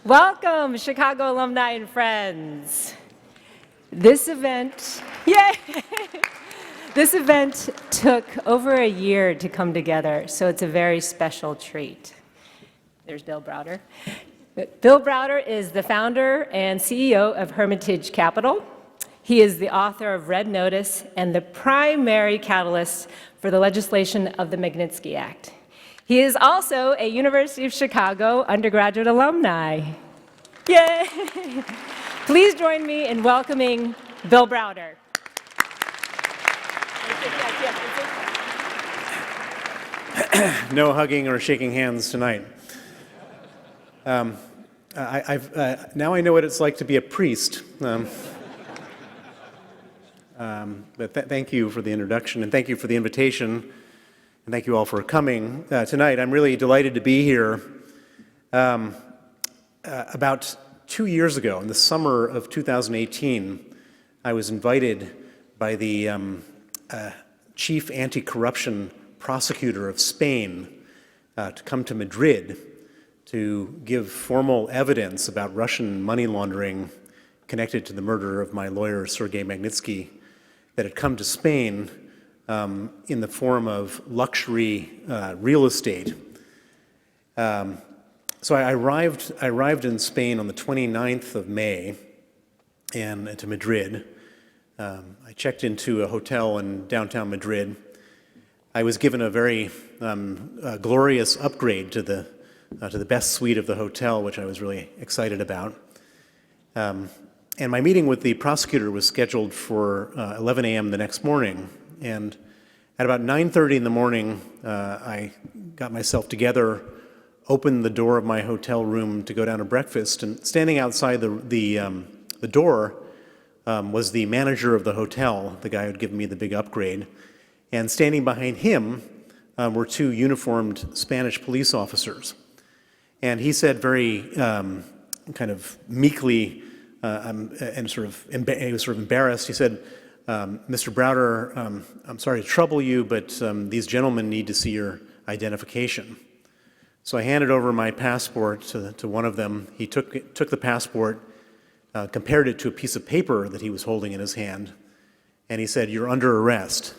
Welcome, Chicago alumni and friends. This event, yay! This event took over a year to come together, so it's a very special treat. There's Bill Browder. Bill Browder is the founder and CEO of Hermitage Capital. He is the author of Red Notice and the primary catalyst for the legislation of the Magnitsky Act. He is also a University of Chicago undergraduate alumni. Yay! Please join me in welcoming Bill Browder. No hugging or shaking hands tonight. Now I know what it's like to be a priest. But thank you for the introduction, and thank you for the invitation, and thank you all for coming tonight. I'm really delighted to be here. About 2 years ago, in the summer of 2018, I was invited by the chief anti-corruption prosecutor of Spain to come to Madrid to give formal evidence about Russian money laundering connected to the murder of my lawyer, Sergei Magnitsky, that had come to Spain in the form of luxury real estate. So I arrived in Spain on the 29th of May and to Madrid. I checked into a hotel in downtown Madrid. I was given a very glorious upgrade to the best suite of the hotel, which I was really excited about. And my meeting with the prosecutor was scheduled for 11 a.m. the next morning. And at about 9:30 in the morning, I got myself together, opened the door of my hotel room to go down to breakfast, and standing outside the door was the manager of the hotel, the guy who had given me the big upgrade. And standing behind him were two uniformed Spanish police officers. And he said very kind of meekly, and he was sort of embarrassed. He said, "Mr. Browder, I'm sorry to trouble you, but these gentlemen need to see your identification." So I handed over my passport to one of them. He took the passport, compared it to a piece of paper that he was holding in his hand, and he said, "You're under arrest."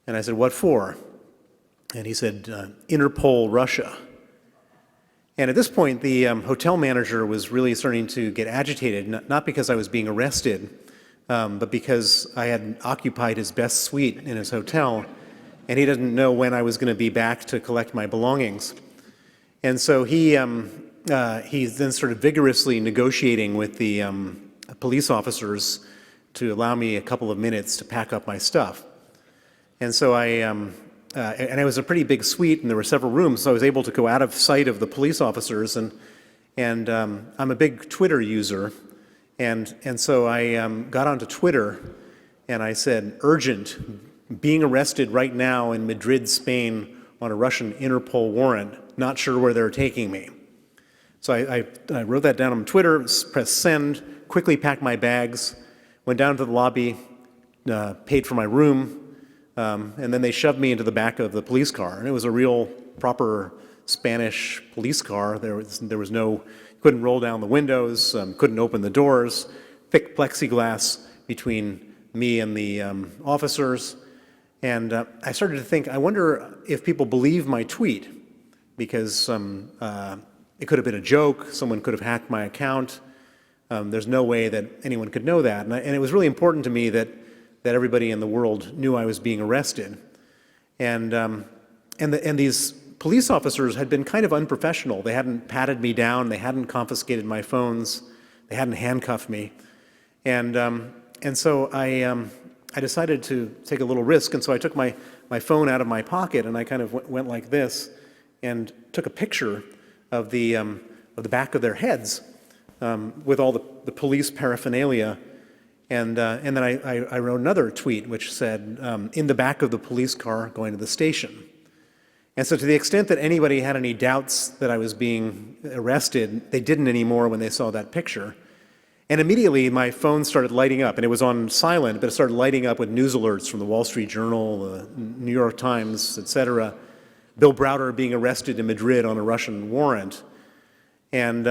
And I said, "What for?" And he said, "Interpol, Russia." And at this point, the hotel manager was really starting to get agitated, not because I was being arrested, but because I had occupied his best suite in his hotel, and he didn't know when I was going to be back to collect my belongings. And so he then started vigorously negotiating with the police officers to allow me a couple of minutes to pack up my stuff. And so and it was a pretty big suite, and there were several rooms, so I was able to go out of sight of the police officers. And I'm a big Twitter user, and so I got onto Twitter, and I said, "Urgent, being arrested right now in Madrid, Spain, on a Russian Interpol warrant. Not sure where they're taking me." So I wrote that down on Twitter, pressed send, quickly packed my bags, went down to the lobby, paid for my room. And then they shoved me into the back of the police car, and it was a real proper Spanish police car. There was no, couldn't roll down the windows, couldn't open the doors, thick plexiglass between me and the officers. And I started to think, I wonder if people believe my tweet, because it could have been a joke, someone could have hacked my account. There's no way that anyone could know that. And it was really important to me that everybody in the world knew I was being arrested. And these police officers had been kind of unprofessional. They hadn't patted me down, they hadn't confiscated my phones, they hadn't handcuffed me. And so I decided to take a little risk, and so I took my phone out of my pocket, and I kind of went like this and took a picture of the back of their heads with all the police paraphernalia. And then I wrote another tweet which said, "In the back of the police car going to the station." And so to the extent that anybody had any doubts that I was being arrested, they didn't anymore when they saw that picture. And immediately my phone started lighting up, and it was on silent, but it started lighting up with news alerts from the Wall Street Journal, the New York Times, etc. Bill Browder being arrested in Madrid on a Russian warrant. And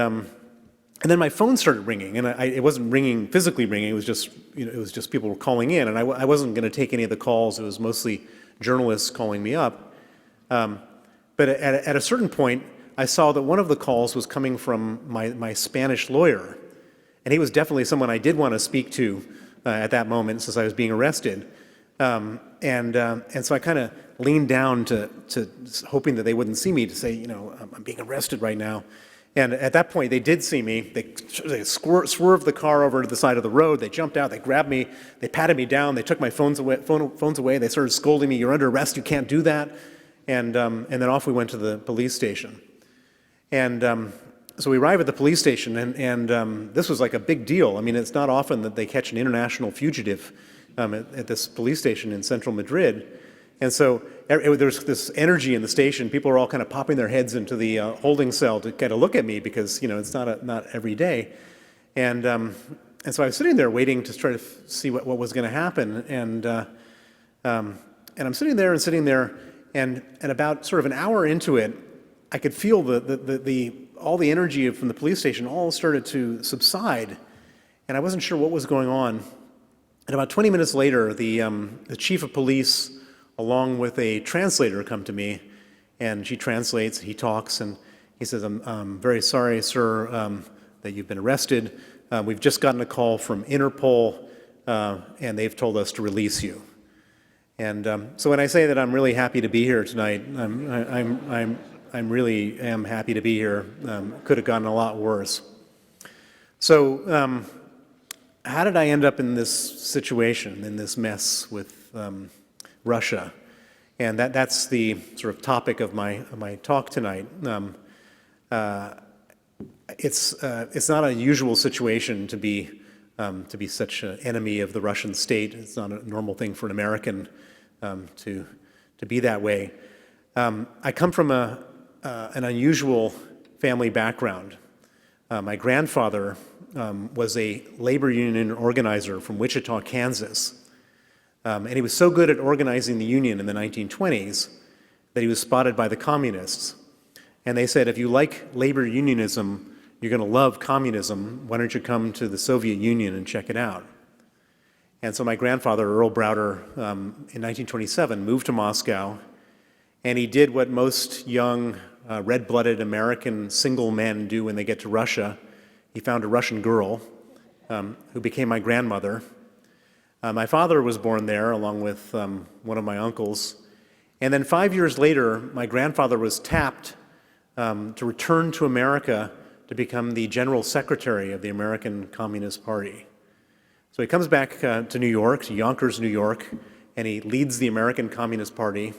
And then my phone started ringing, and it wasn't ringing, physically ringing, it was just, it was just people were calling in, and I wasn't going to take any of the calls. It was mostly journalists calling me up. But at a certain point, I saw that one of the calls was coming from my Spanish lawyer, and he was definitely someone I did want to speak to at that moment since I was being arrested. And so I kind of leaned down to hoping that they wouldn't see me, to say, I'm being arrested right now. And at that point, they did see me. They swerved the car over to the side of the road. They jumped out. They grabbed me. They patted me down. They took my phones away. They started scolding me. "You're under arrest. You can't do that." And then off we went to the police station. And so we arrived at the police station, and this was like a big deal. I mean, it's not often that they catch an international fugitive at this police station in central Madrid. And so there was this energy in the station. People are all kind of popping their heads into the holding cell to get a look at me because, it's not every day. And so I was sitting there waiting to try to see what was going to happen. And I'm sitting there, and about sort of an hour into it, I could feel all the energy from the police station all started to subside, and I wasn't sure what was going on. And about 20 minutes later, the chief of police, along with a translator, come to me, and she translates. He talks, and he says, "I'm very sorry, sir, that you've been arrested. We've just gotten a call from Interpol, and they've told us to release you." And so when I say that I'm really happy to be here tonight, I'm really am happy to be here. Could have gotten a lot worse. So how did I end up in this situation, in this mess with Russia? And that's the sort of topic of my talk tonight. It's not a usual situation to be such an enemy of the Russian state. It's not a normal thing for an American to be that way. I come from an unusual family background. My grandfather was a labor union organizer from Wichita, Kansas. And he was so good at organizing the union in the 1920s that he was spotted by the communists. And they said, "If you like labor unionism, you're going to love communism. Why don't you come to the Soviet Union and check it out?" And so my grandfather, Earl Browder, in 1927 moved to Moscow, and he did what most young, red-blooded American single men do when they get to Russia. He found a Russian girl who became my grandmother. My father was born there along with one of my uncles. And then 5 years later, my grandfather was tapped to return to America to become the general secretary of the American Communist Party. So he comes back to New York, to Yonkers, New York, and he leads the American Communist Party.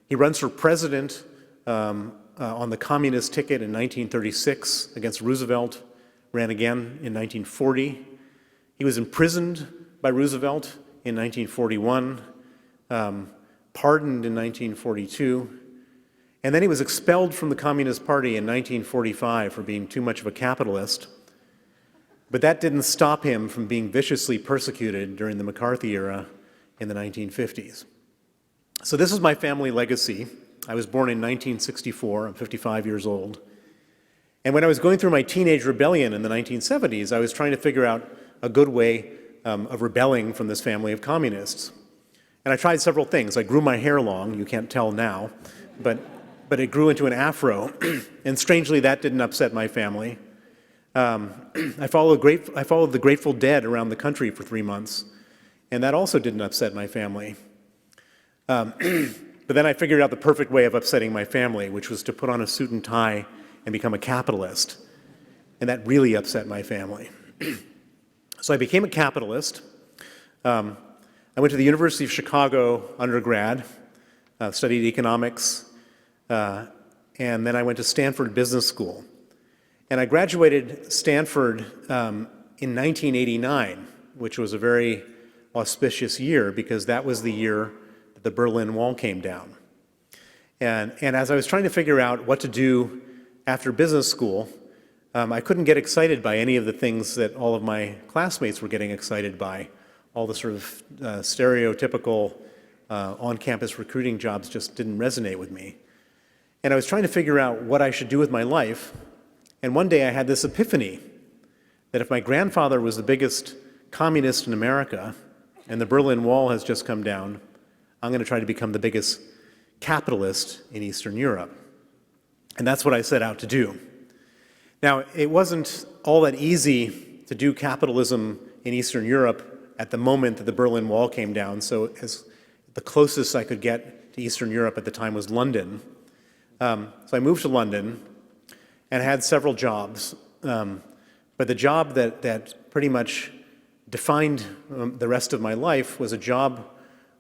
He runs for president on the communist ticket in 1936 against Roosevelt, ran again in 1940. He was imprisoned by Roosevelt in 1941, pardoned in 1942, and then he was expelled from the Communist Party in 1945 for being too much of a capitalist. But that didn't stop him from being viciously persecuted during the McCarthy era in the 1950s. So this is my family legacy. I was born in 1964. I'm 55 years old. And when I was going through my teenage rebellion in the 1970s, I was trying to figure out a good way of rebelling from this family of communists. And I tried several things. I grew my hair long. You can't tell now. But it grew into an afro. And strangely, that didn't upset my family. I followed the Grateful Dead around the country for 3 months. And that also didn't upset my family. But then I figured out the perfect way of upsetting my family, which was to put on a suit and tie and become a capitalist. And that really upset my family. So I became a capitalist. I went to the University of Chicago undergrad, studied economics, and then I went to Stanford Business School. And I graduated Stanford in 1989, which was a very auspicious year because that was the year that the Berlin Wall came down. And as I was trying to figure out what to do after business school, I couldn't get excited by any of the things that all of my classmates were getting excited by. All the sort of stereotypical on-campus recruiting jobs just didn't resonate with me. And I was trying to figure out what I should do with my life. And one day I had this epiphany. that if my grandfather was the biggest communist in America and the Berlin Wall has just come down, I'm going to try to become the biggest capitalist in Eastern Europe. And that's what I set out to do. Now, it wasn't all that easy to do capitalism in Eastern Europe at the moment that the Berlin Wall came down, so as the closest I could get to Eastern Europe at the time was London. So I moved to London and had several jobs. But the job that pretty much defined the rest of my life was a job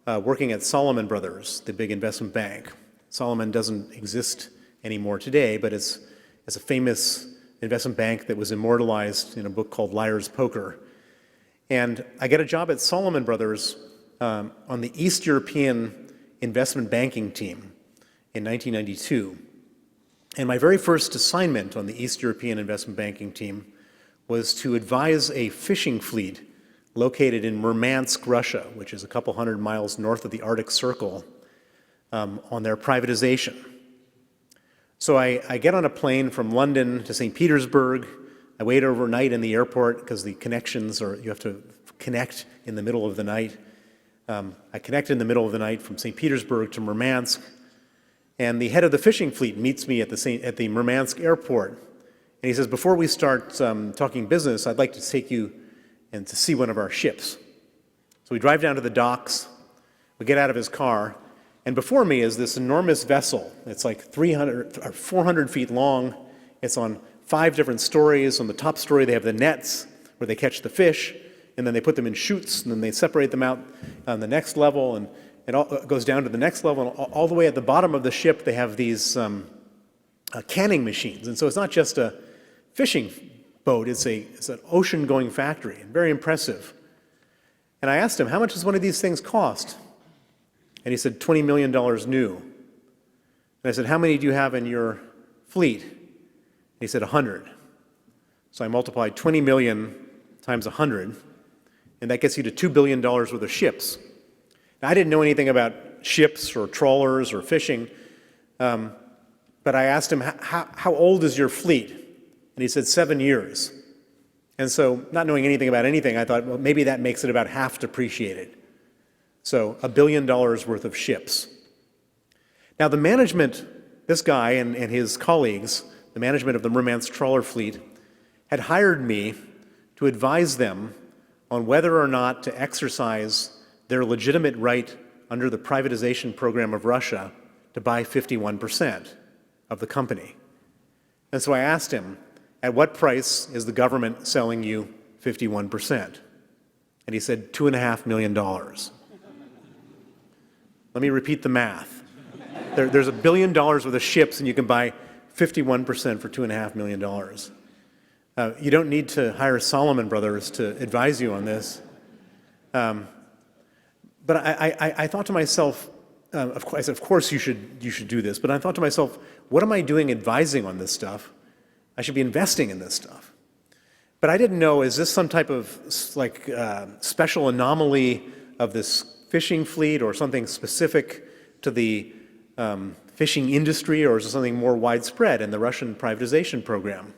working at Salomon Brothers, the big investment bank. Salomon doesn't exist anymore today, but it's a famous investment bank that was immortalized in a book called Liar's Poker. And I get a job at Salomon Brothers on the East European investment banking team in 1992. And my very first assignment on the East European investment banking team was to advise a fishing fleet located in Murmansk, Russia, which is a couple hundred miles north of the Arctic Circle, on their privatization. So I get on a plane from London to St. Petersburg. I wait overnight in the airport because the connections are, you have to connect in the middle of the night. I connect in the middle of the night from St. Petersburg to Murmansk, and the head of the fishing fleet meets me at the Murmansk airport. And he says, before we start talking business, I'd like to take you and to see one of our ships. So we drive down to the docks, we get out of his car, and before me is this enormous vessel. It's like 300 or 400 feet long. It's on 5 different stories. On the top story, they have the nets where they catch the fish, and then they put them in chutes, and then they separate them out on the next level, and it goes down to the next level. And all the way at the bottom of the ship, they have these canning machines. And so it's not just a fishing boat, it's an ocean-going factory, very impressive. And I asked him, how much does one of these things cost? And he said, $20 million new. And I said, how many do you have in your fleet? And he said, 100. So I multiplied 20 million times 100, and that gets you to $2 billion worth of ships. Now, I didn't know anything about ships or trawlers or fishing, but I asked him, how old is your fleet? And he said, 7 years. And so, not knowing anything about anything, I thought, well, maybe that makes it about half depreciated. So, $1 billion worth of ships. Now, the management, this guy and his colleagues, the management of the Murmansk trawler fleet, had hired me to advise them on whether or not to exercise their legitimate right under the privatization program of Russia to buy 51% of the company. And so I asked him, at what price is the government selling you 51%? And he said, $2.5 million. Let me repeat the math. There's $1 billion worth of ships, and you can buy 51% for $2.5 million. You don't need to hire Salomon Brothers to advise you on this. But I thought to myself, of course you should do this, but I thought to myself, what am I doing advising on this stuff? I should be investing in this stuff. But I didn't know, is this some type of special anomaly of this fishing fleet or something specific to the fishing industry, or is it something more widespread in the Russian privatization program?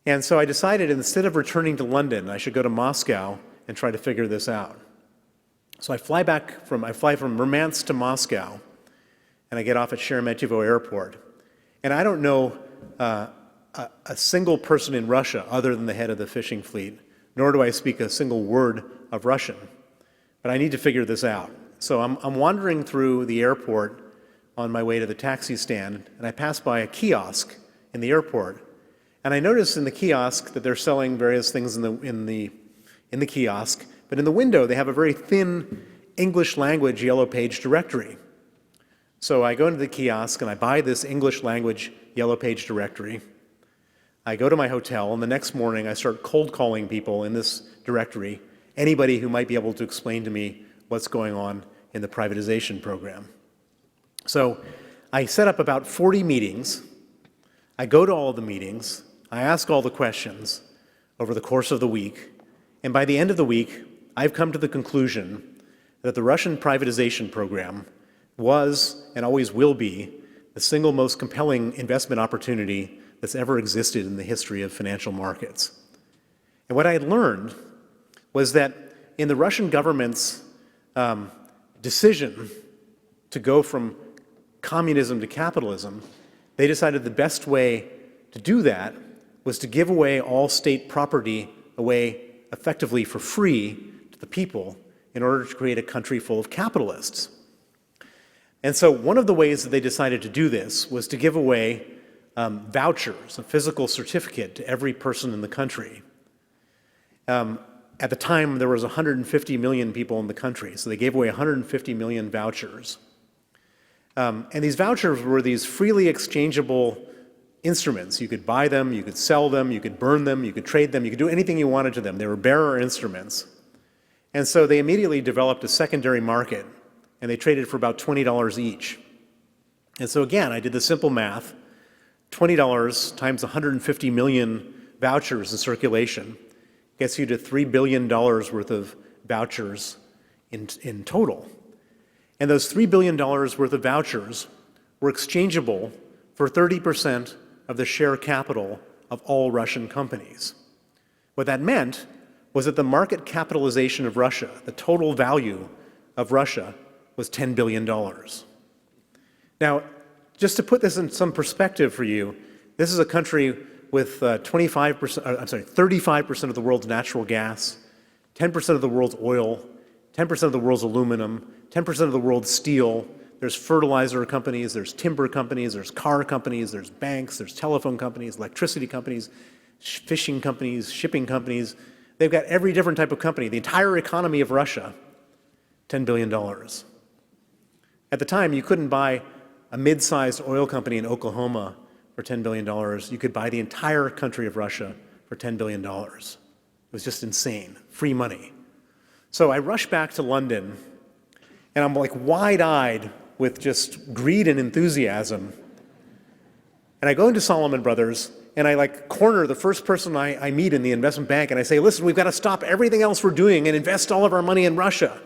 And so I decided instead of returning to London, I should go to Moscow and try to figure this out. So I fly from Murmansk to Moscow, and I get off at Sheremetyevo Airport. And I don't know a single person in Russia other than the head of the fishing fleet, nor do I speak a single word of Russian. But I need to figure this out. So I'm wandering through the airport on my way to the taxi stand, and I pass by a kiosk in the airport. And I notice in the kiosk that they're selling various things in the kiosk, but in the window they have a very thin English language yellow page directory. So I go into the kiosk and I buy this English language yellow page directory. I go to my hotel, and the next morning I start cold calling people in this directory, anybody who might be able to explain to me what's going on in the privatization program. So I set up about 40 meetings. I go to all the meetings. I ask all the questions over the course of the week. And by the end of the week, I've come to the conclusion that the Russian privatization program was and always will be the single most compelling investment opportunity that's ever existed in the history of financial markets. And what I had learned was that in the Russian government's decision to go from communism to capitalism, they decided the best way to do that was to give away all state property away effectively for free to the people in order to create a country full of capitalists. And so one of the ways that they decided to do this was to give away vouchers, a physical certificate to every person in the country. At the time, there was 150 million people in the country, so they gave away 150 million vouchers. And these vouchers were these freely exchangeable instruments. You could buy them, you could sell them, you could burn them, you could trade them, you could do anything you wanted to them. They were bearer instruments. And so they immediately developed a secondary market, and they traded for about $20 each. And so again, I did the simple math. $20 times 150 million vouchers in circulation gets you to $3 billion worth of vouchers in total. And those $3 billion worth of vouchers were exchangeable for 30% of the share capital of all Russian companies. What that meant was that the market capitalization of Russia, the total value of Russia, was $10 billion. Now, just to put this in some perspective for you, this is a country with 35% of the world's natural gas, 10% of the world's oil, 10% of the world's aluminum, 10% of the world's steel. There's fertilizer companies, there's timber companies, there's car companies, there's banks, there's telephone companies, electricity companies, fishing companies, shipping companies. They've got every different type of company. The entire economy of Russia, $10 billion. At the time, you couldn't buy a mid-sized oil company in Oklahoma for $10 billion. You could buy the entire country of Russia for $10 billion. It was just insane, free money. So I rush back to London, and I'm like wide-eyed with just greed and enthusiasm. And I go into Salomon Brothers, and I like corner the first person I meet in the investment bank, and I say, listen, we've got to stop everything else we're doing and invest all of our money in Russia.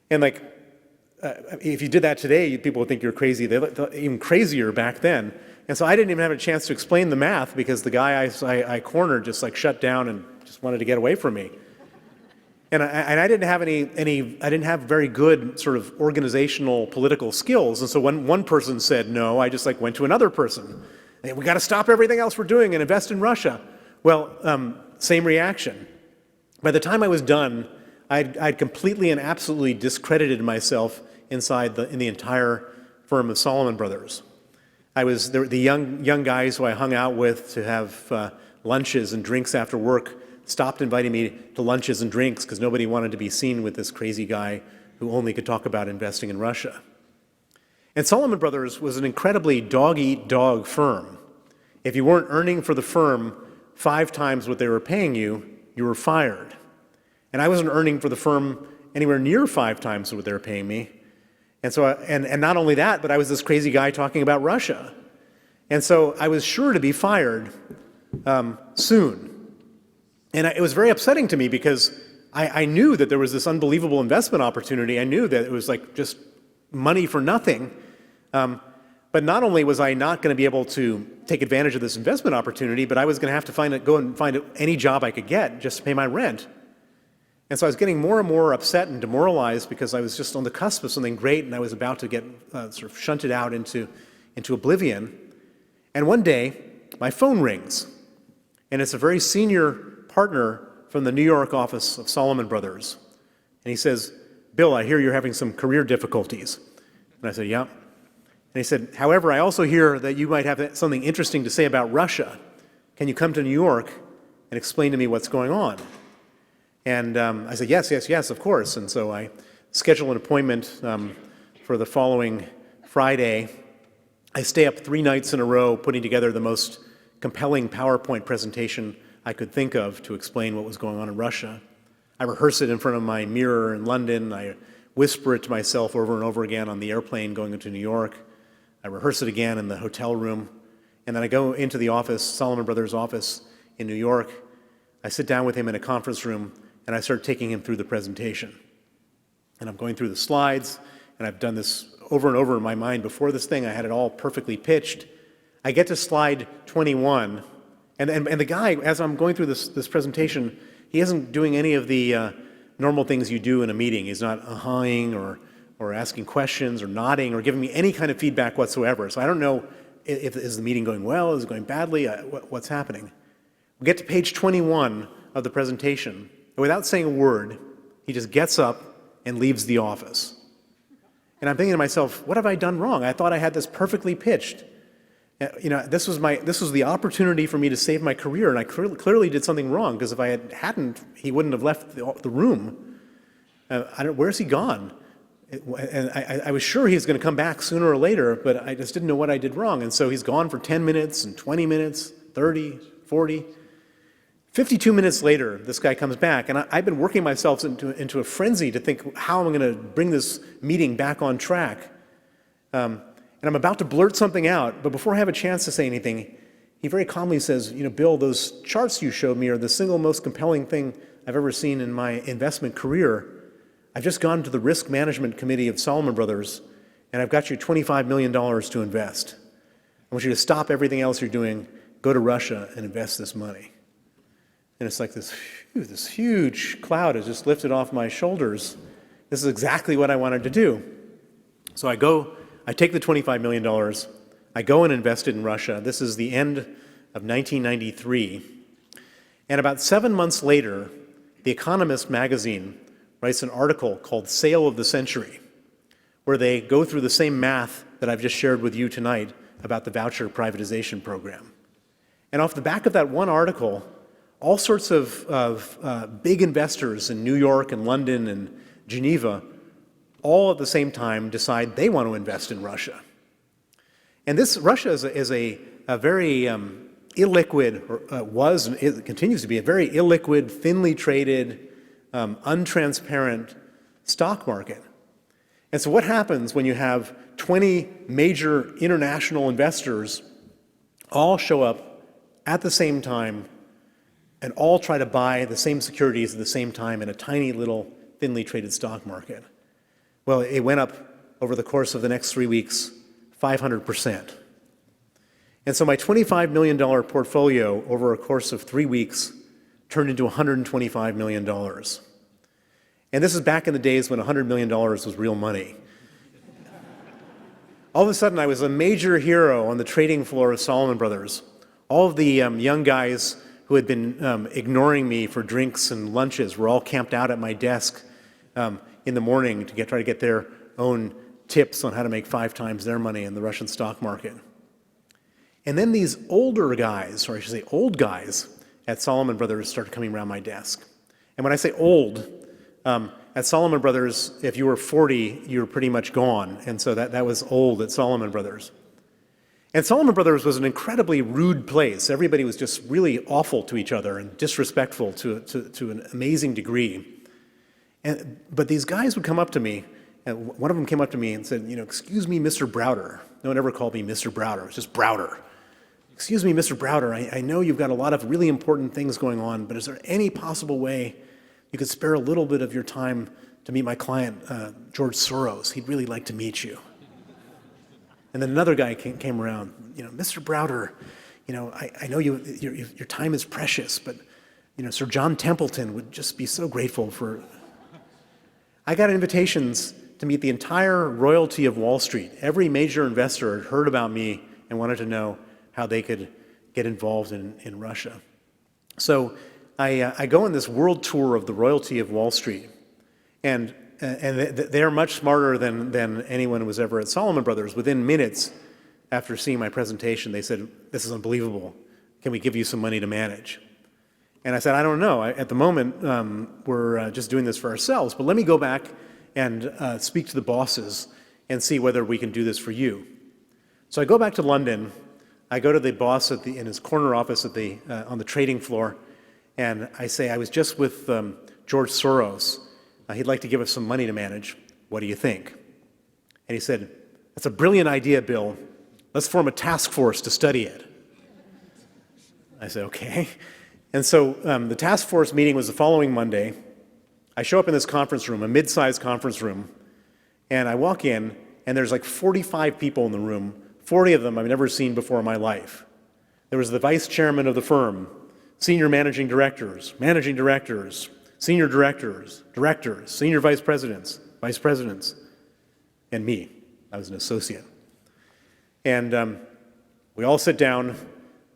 And like, if you did that today, people would think you're crazy. They looked even crazier back then. And so I didn't even have a chance to explain the math because the guy I cornered just like shut down and just wanted to get away from me. And I didn't have I didn't have very good sort of organizational political skills. And so when one person said no, I just like went to another person. And we got to stop everything else we're doing and invest in Russia. Well, same reaction. By the time I was done, I'd completely and absolutely discredited myself in the entire firm of Salomon Brothers. The young guys who I hung out with to have lunches and drinks after work stopped inviting me to lunches and drinks because nobody wanted to be seen with this crazy guy who only could talk about investing in Russia. And Salomon Brothers was an incredibly dog-eat-dog firm. If you weren't earning for the firm 5 times what they were paying you, you were fired. And I wasn't earning for the firm anywhere near 5 times what they were paying me. And so, and not only that, but I was this crazy guy talking about Russia. And so I was sure to be fired soon. And it was very upsetting to me because I knew that there was this unbelievable investment opportunity. I knew that it was like just money for nothing. But not only was I not going to be able to take advantage of this investment opportunity, but I was going to have to go and find any job I could get just to pay my rent. And so I was getting more and more upset and demoralized because I was just on the cusp of something great and I was about to get sort of shunted out into oblivion. And one day, my phone rings, and it's a very senior partner from the New York office of Salomon Brothers. And he says, Bill, I hear you're having some career difficulties. And I said, yeah. And he said, however, I also hear that you might have something interesting to say about Russia. Can you come to New York and explain to me what's going on? And I said, yes, of course. And so I scheduled an appointment for the following Friday. I stay up 3 nights in a row putting together the most compelling PowerPoint presentation I could think of to explain what was going on in Russia. I rehearse it in front of my mirror in London. I whisper it to myself over and over again on the airplane going into New York. I rehearse it again in the hotel room. And then I go into the office, Salomon Brothers' office in New York. I sit down with him in a conference room, and I start taking him through the presentation. And I'm going through the slides, and I've done this over and over in my mind before this thing. I had it all perfectly pitched. I get to slide 21, And the guy, as I'm going through this presentation, he isn't doing any of the normal things you do in a meeting. He's not ahhing or asking questions or nodding or giving me any kind of feedback whatsoever. So I don't know if is the meeting going well, is it going badly, what's happening. We get to page 21 of the presentation, and without saying a word, he just gets up and leaves the office. And I'm thinking to myself, what have I done wrong? I thought I had this perfectly pitched. This was the opportunity for me to save my career, and I clearly did something wrong, because if I hadn't, he wouldn't have left the room. Where's he gone? And I was sure he was going to come back sooner or later, but I just didn't know what I did wrong. And so he's gone for 10 minutes and 20 minutes, 30, 40. 52 minutes later, this guy comes back, and I've been working myself into a frenzy to think how I'm going to bring this meeting back on track. And I'm about to blurt something out, but before I have a chance to say anything, he very calmly says, Bill, those charts you showed me are the single most compelling thing I've ever seen in my investment career. I've just gone to the risk management committee of Salomon Brothers, and I've got you $25 million to invest. I want you to stop everything else you're doing, go to Russia and invest this money. And it's like this huge cloud is just lifted off my shoulders. This is exactly what I wanted to do. So I take the $25 million, I go and invest it in Russia. This is the end of 1993. And about 7 months later, The Economist magazine writes an article called Sale of the Century, where they go through the same math that I've just shared with you tonight about the voucher privatization program. And off the back of that one article, all sorts of big investors in New York and London and Geneva all at the same time decide they want to invest in Russia. And Russia is a very illiquid, or was, and it continues to be a very illiquid, thinly traded, untransparent stock market. And so what happens when you have 20 major international investors all show up at the same time and all try to buy the same securities at the same time in a tiny little thinly traded stock market? Well, it went up over the course of the next 3 weeks, 500%. And so my $25 million portfolio over a course of 3 weeks turned into $125 million. And this is back in the days when $100 million was real money. All of a sudden, I was a major hero on the trading floor of Salomon Brothers. All of the young guys who had been ignoring me for drinks and lunches were all camped out at my desk in the morning to try to get their own tips on how to make 5 times their money in the Russian stock market. And then these older guys, or I should say old guys, at Salomon Brothers started coming around my desk. And when I say old, at Salomon Brothers, if you were 40, you were pretty much gone. And so that was old at Salomon Brothers. And Salomon Brothers was an incredibly rude place. Everybody was just really awful to each other and disrespectful to an amazing degree. But these guys would come up to me, and one of them came up to me and said, excuse me, Mr. Browder. No one ever called me Mr. Browder. It was just Browder. Excuse me, Mr. Browder, I know you've got a lot of really important things going on, but is there any possible way you could spare a little bit of your time to meet my client, George Soros? He'd really like to meet you. And then another guy came around, Mr. Browder, I know your time is precious, but Sir John Templeton would just be so grateful for. I got invitations to meet the entire royalty of Wall Street. Every major investor had heard about me and wanted to know how they could get involved in Russia. So I go on this world tour of the royalty of Wall Street, and they're much smarter than anyone who was ever at Salomon Brothers. Within minutes after seeing my presentation, they said, "This is unbelievable. Can we give you some money to manage?" And I said, "I don't know. At the moment, we're just doing this for ourselves, but let me go back and speak to the bosses and see whether we can do this for you." So I go back to London. I go to the boss in his corner office on the trading floor, and I say, "I was just with George Soros. He'd like to give us some money to manage. What do you think?" And he said, "That's a brilliant idea, Bill. Let's form a task force to study it." I said, "Okay." And so the task force meeting was the following Monday. I show up in this conference room, a mid-sized conference room, and I walk in, and there's like 45 people in the room. 40 of them I've never seen before in my life. There was the vice chairman of the firm, senior managing directors, senior directors, directors, senior vice presidents, and me. I was an associate. And we all sit down,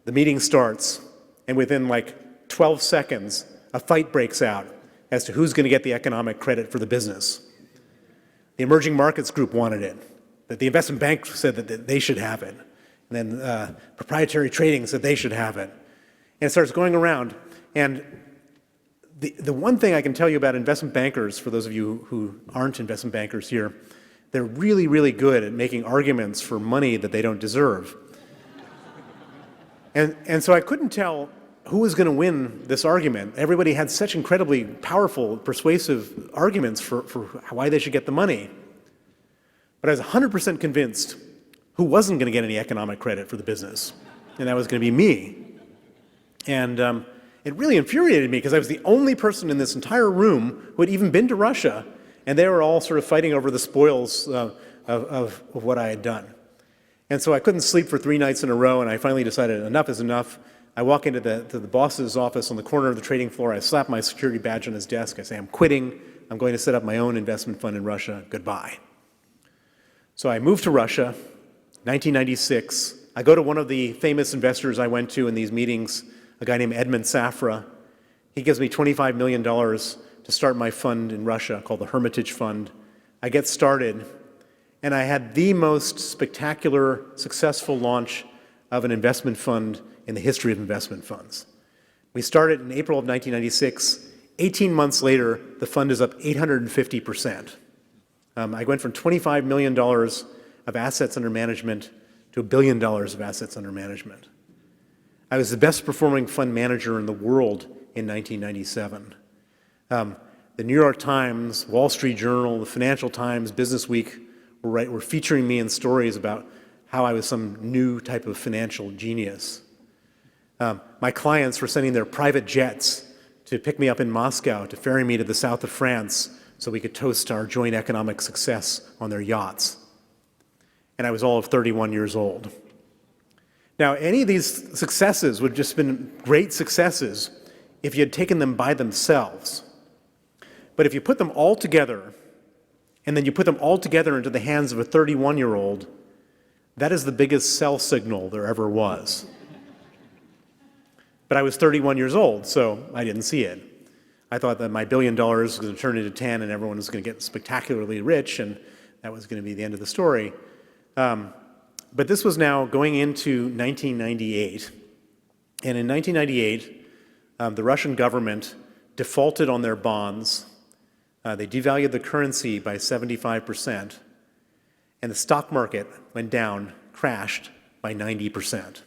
the meeting starts, and within like 12 seconds, a fight breaks out as to who's going to get the economic credit for the business. The emerging markets group wanted it, that the investment bank said that they should have it, and then proprietary trading said they should have it. And it starts going around, and the one thing I can tell you about investment bankers, for those of you who aren't investment bankers here, they're really, really good at making arguments for money that they don't deserve. And so I couldn't tell who was going to win this argument. Everybody had such incredibly powerful, persuasive arguments for why they should get the money. But I was 100% convinced who wasn't going to get any economic credit for the business, and that was going to be me. And it really infuriated me because I was the only person in this entire room who had even been to Russia, and they were all sort of fighting over the spoils of what I had done. And so I couldn't sleep for 3 nights in a row, and I finally decided enough is enough. I walk into the boss's office on the corner of the trading floor. I slap my security badge on his desk. I say, I'm quitting. I'm going to set up my own investment fund in Russia. Goodbye. So I moved to Russia, 1996. I go to one of the famous investors I went to in these meetings, a guy named Edmund Safra. He gives me $25 million to start my fund in Russia called the Hermitage Fund. I get started, and I had the most spectacular, successful launch of an investment fund in the history of investment funds. We started in April of 1996. 18 months later, the fund is up 850%. I went from $25 million of assets under management to $1 billion of assets under management. I was the best performing fund manager in the world in 1997. The New York Times, Wall Street Journal, the Financial Times, Business Week were featuring me in stories about how I was some new type of financial genius. My clients were sending their private jets to pick me up in Moscow, to ferry me to the south of France so we could toast our joint economic success on their yachts. And I was all of 31 years old. Now, any of these successes would have just been great successes if you had taken them by themselves. But if you put them all together, and then you put them all together into the hands of a 31-year-old, that is the biggest sell signal there ever was. But I was 31 years old, so I didn't see it. I thought that my $1 billion was going to turn into 10 and everyone was going to get spectacularly rich, and that was going to be the end of the story. But this was now going into 1998. And in 1998, the Russian government defaulted on their bonds. They devalued the currency by 75%. And the stock market went down, crashed by 90%.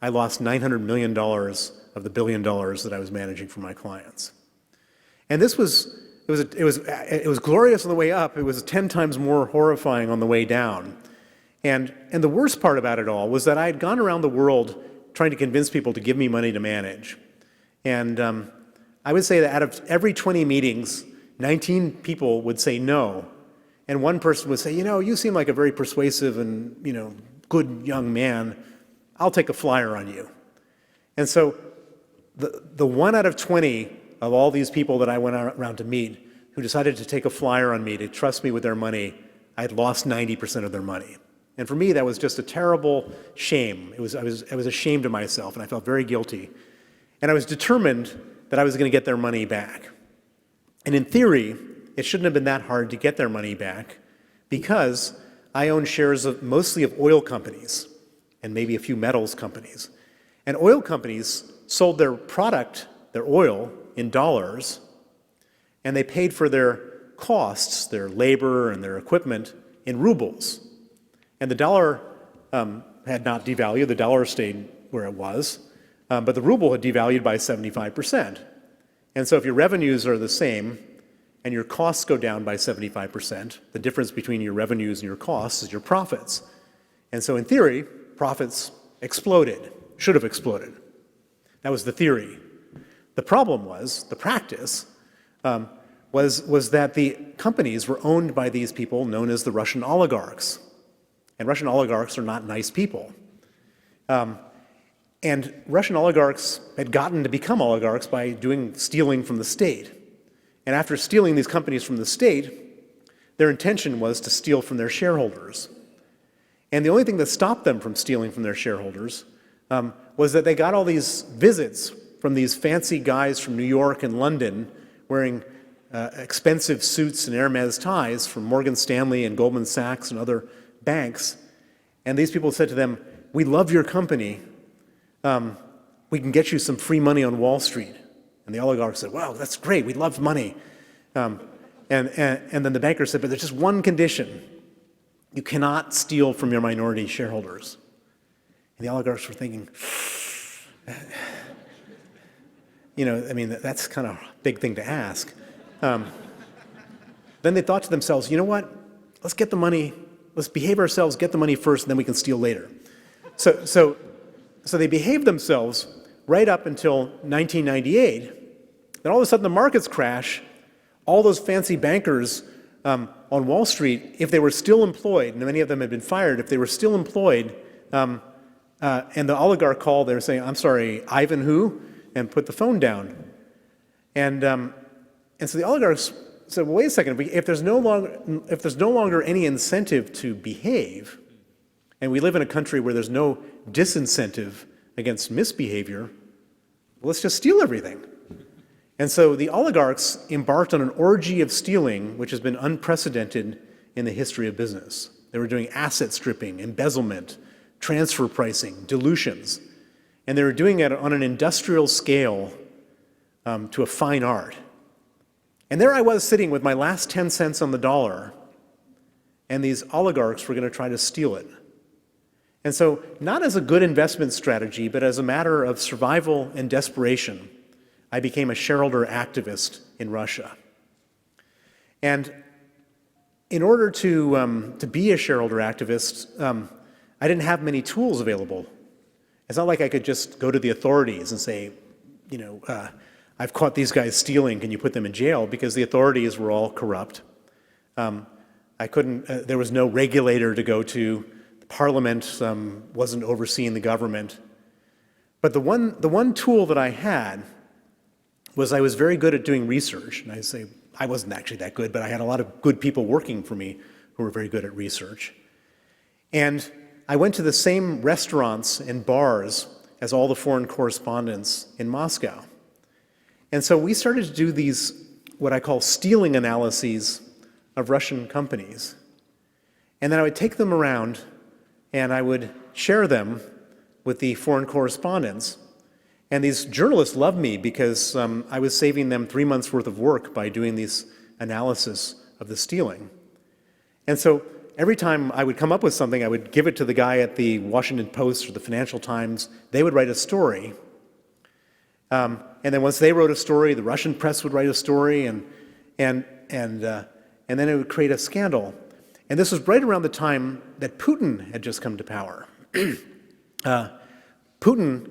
I lost $900 million of the $1 billion that I was managing for my clients. And this was, it was glorious on the way up. It was 10 times more horrifying on the way down. And the worst part about it all was that I had gone around the world trying to convince people to give me money to manage. And I would say that out of every 20 meetings, 19 people would say no. And one person would say, you seem like a very persuasive and, good young man. I'll take a flyer on you. And so the 1 out of 20 of all these people that I went around to meet who decided to take a flyer on me, to trust me with their money, I had lost 90% of their money. And for me, that was just a terrible shame. I was ashamed of myself, and I felt very guilty. And I was determined that I was going to get their money back. And in theory, it shouldn't have been that hard to get their money back because I own shares mostly of oil companies and maybe a few metals companies. And oil companies sold their product, their oil, in dollars, and they paid for their costs, their labor and their equipment, in rubles. And the dollar had not devalued. The dollar stayed where it was, but the ruble had devalued by 75%. And so if your revenues are the same and your costs go down by 75%, the difference between your revenues and your costs is your profits. And so in theory, profits exploded, should have exploded. That was the theory. The problem was, the practice, was that the companies were owned by these people known as the Russian oligarchs. And Russian oligarchs are not nice people. And Russian oligarchs had gotten to become oligarchs by stealing from the state. And after stealing these companies from the state, their intention was to steal from their shareholders. And the only thing that stopped them from stealing from their shareholders was that they got all these visits from these fancy guys from New York and London wearing expensive suits and Hermes ties from Morgan Stanley and Goldman Sachs and other banks. And these people said to them, "We love your company. We can get you some free money on Wall Street." And the oligarchs said, "Wow, that's great. We'd love money." And then the banker said, "But there's just one condition. You cannot steal from your minority shareholders." And the oligarchs were thinking, that's kind of a big thing to ask. Then they thought to themselves, you know what? Let's get the money. Let's behave ourselves, get the money first, and then we can steal later. So they behaved themselves right up until 1998. Then all of a sudden the markets crash. All those fancy bankers on Wall Street, if they were still employed, and many of them had been fired, if they were still employed, and the oligarch called, they were saying, "I'm sorry, Ivan who?" and put the phone down. And so the oligarchs said, "Well, wait a second, if there's no longer any incentive to behave, and we live in a country where there's no disincentive against misbehavior, well, let's just steal everything." And so the oligarchs embarked on an orgy of stealing, which has been unprecedented in the history of business. They were doing asset stripping, embezzlement, transfer pricing, dilutions, and they were doing it on an industrial scale to a fine art. And there I was sitting with my last 10 cents on the dollar, and these oligarchs were going to try to steal it. And so, not as a good investment strategy, but as a matter of survival and desperation, I became a shareholder activist in Russia. And in order to be a shareholder activist, I didn't have many tools available. It's not like I could just go to the authorities and say, "I've caught these guys stealing, can you put them in jail?" Because the authorities were all corrupt. There was no regulator to go to. The parliament wasn't overseeing the government. But the one tool that I had was I was very good at doing research. And I say I wasn't actually that good, but I had a lot of good people working for me who were very good at research. And I went to the same restaurants and bars as all the foreign correspondents in Moscow. And so we started to do these, what I call stealing analyses of Russian companies. And then I would take them around and I would share them with the foreign correspondents. And these journalists loved me because I was saving them 3 months' worth of work by doing these analysis of the stealing. And so every time I would come up with something, I would give it to the guy at the Washington Post or the Financial Times. They would write a story. And then once they wrote a story, the Russian press would write a story, and then it would create a scandal. And this was right around the time that Putin had just come to power. Putin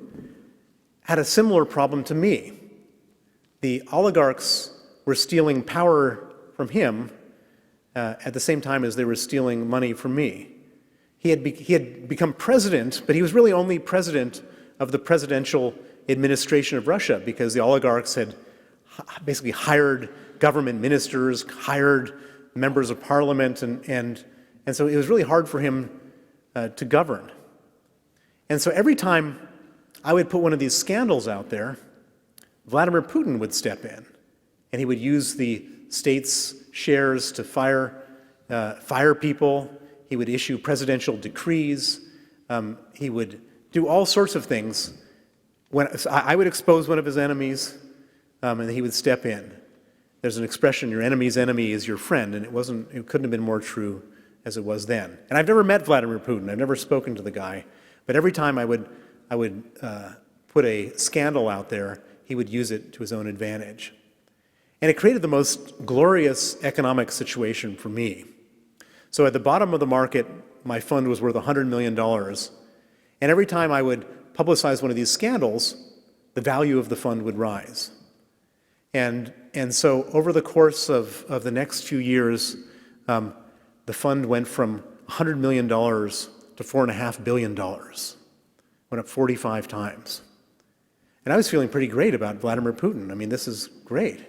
had a similar problem to me. The oligarchs were stealing power from him at the same time as they were stealing money from me. He had become president, but he was really only president of the presidential administration of Russia because the oligarchs had basically hired government ministers, hired members of parliament, and so it was really hard for him to govern. And so every time I would put one of these scandals out there, Vladimir Putin would step in, and he would use the state's shares to fire people. He would issue presidential decrees. He would do all sorts of things. I would expose one of his enemies, and he would step in. There's an expression, your enemy's enemy is your friend, and it couldn't have been more true as it was then. And I've never met Vladimir Putin. I've never spoken to the guy. But every time I would put a scandal out there, he would use it to his own advantage. And it created the most glorious economic situation for me. So at the bottom of the market, my fund was worth $100 million. And every time I would publicize one of these scandals, the value of the fund would rise. And so over the course of the next few years, the fund went from $100 million to $4.5 billion. went up 45 times. And I was feeling pretty great about Vladimir Putin. I mean, this is great.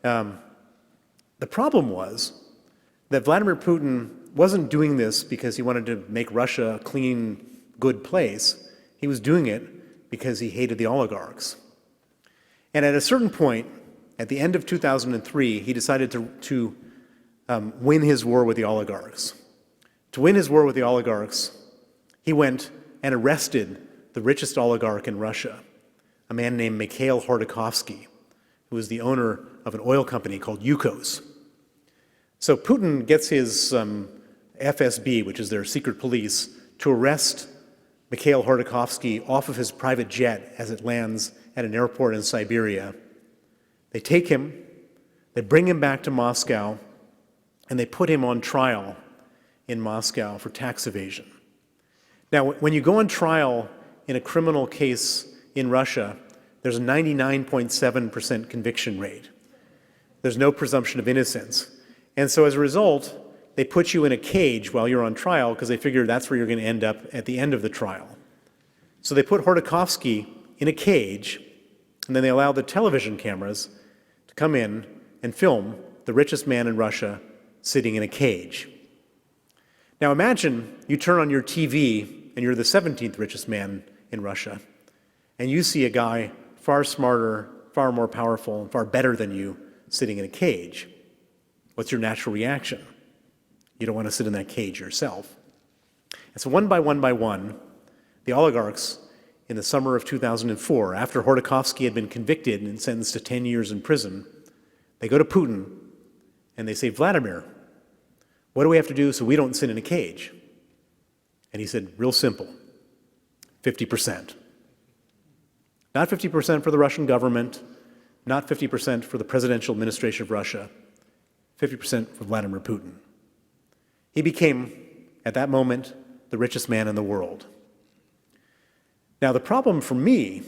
The problem was that Vladimir Putin wasn't doing this because he wanted to make Russia a clean, good place. He was doing it because he hated the oligarchs. And at a certain point, at the end of 2003, he decided to win his war with the oligarchs. To win his war with the oligarchs, he went and arrested the richest oligarch in Russia, a man named Mikhail Khodorkovsky, who was the owner of an oil company called Yukos. So Putin gets his FSB, which is their secret police, to arrest Mikhail Khodorkovsky off of his private jet as it lands at an airport in Siberia. They take him, they bring him back to Moscow, and they put him on trial in Moscow for tax evasion. Now, when you go on trial in a criminal case in Russia, there's a 99.7% conviction rate. There's no presumption of innocence. And so as a result, they put you in a cage while you're on trial because they figure that's where you're going to end up at the end of the trial. So they put Khodorkovsky in a cage, and then they allow the television cameras to come in and film the richest man in Russia sitting in a cage. Now imagine you turn on your TV and you're the 17th richest man in Russia, and you see a guy far smarter, far more powerful, and far better than you sitting in a cage. What's your natural reaction? You don't want to sit in that cage yourself. And so one by one, the oligarchs in the summer of 2004, after Khodorkovsky had been convicted and sentenced to 10 years in prison, they go to Putin and they say, Vladimir, what do we have to do so we don't sit in a cage? And he said, real simple, 50%. Not 50% for the Russian government, not 50% for the presidential administration of Russia, 50% for Vladimir Putin. He became, at that moment, the richest man in the world. Now, the problem for me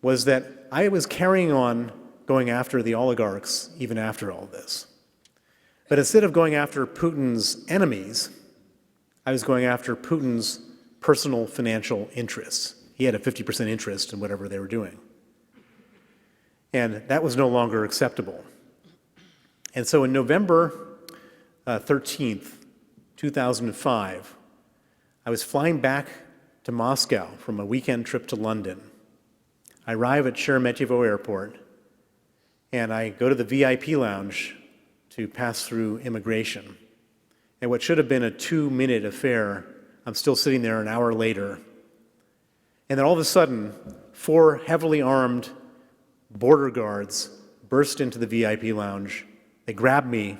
was that I was carrying on going after the oligarchs even after all this. But instead of going after Putin's enemies, I was going after Putin's personal financial interests. He had a 50% interest in whatever they were doing. And that was no longer acceptable. And so in November 13th, 2005, I was flying back to Moscow from a weekend trip to London. I arrive at Sheremetyevo Airport, and I go to the VIP lounge to pass through immigration. And what should have been a 2-minute affair, I'm still sitting there an hour later. And then all of a sudden, 4 heavily armed border guards burst into the VIP lounge. They grab me,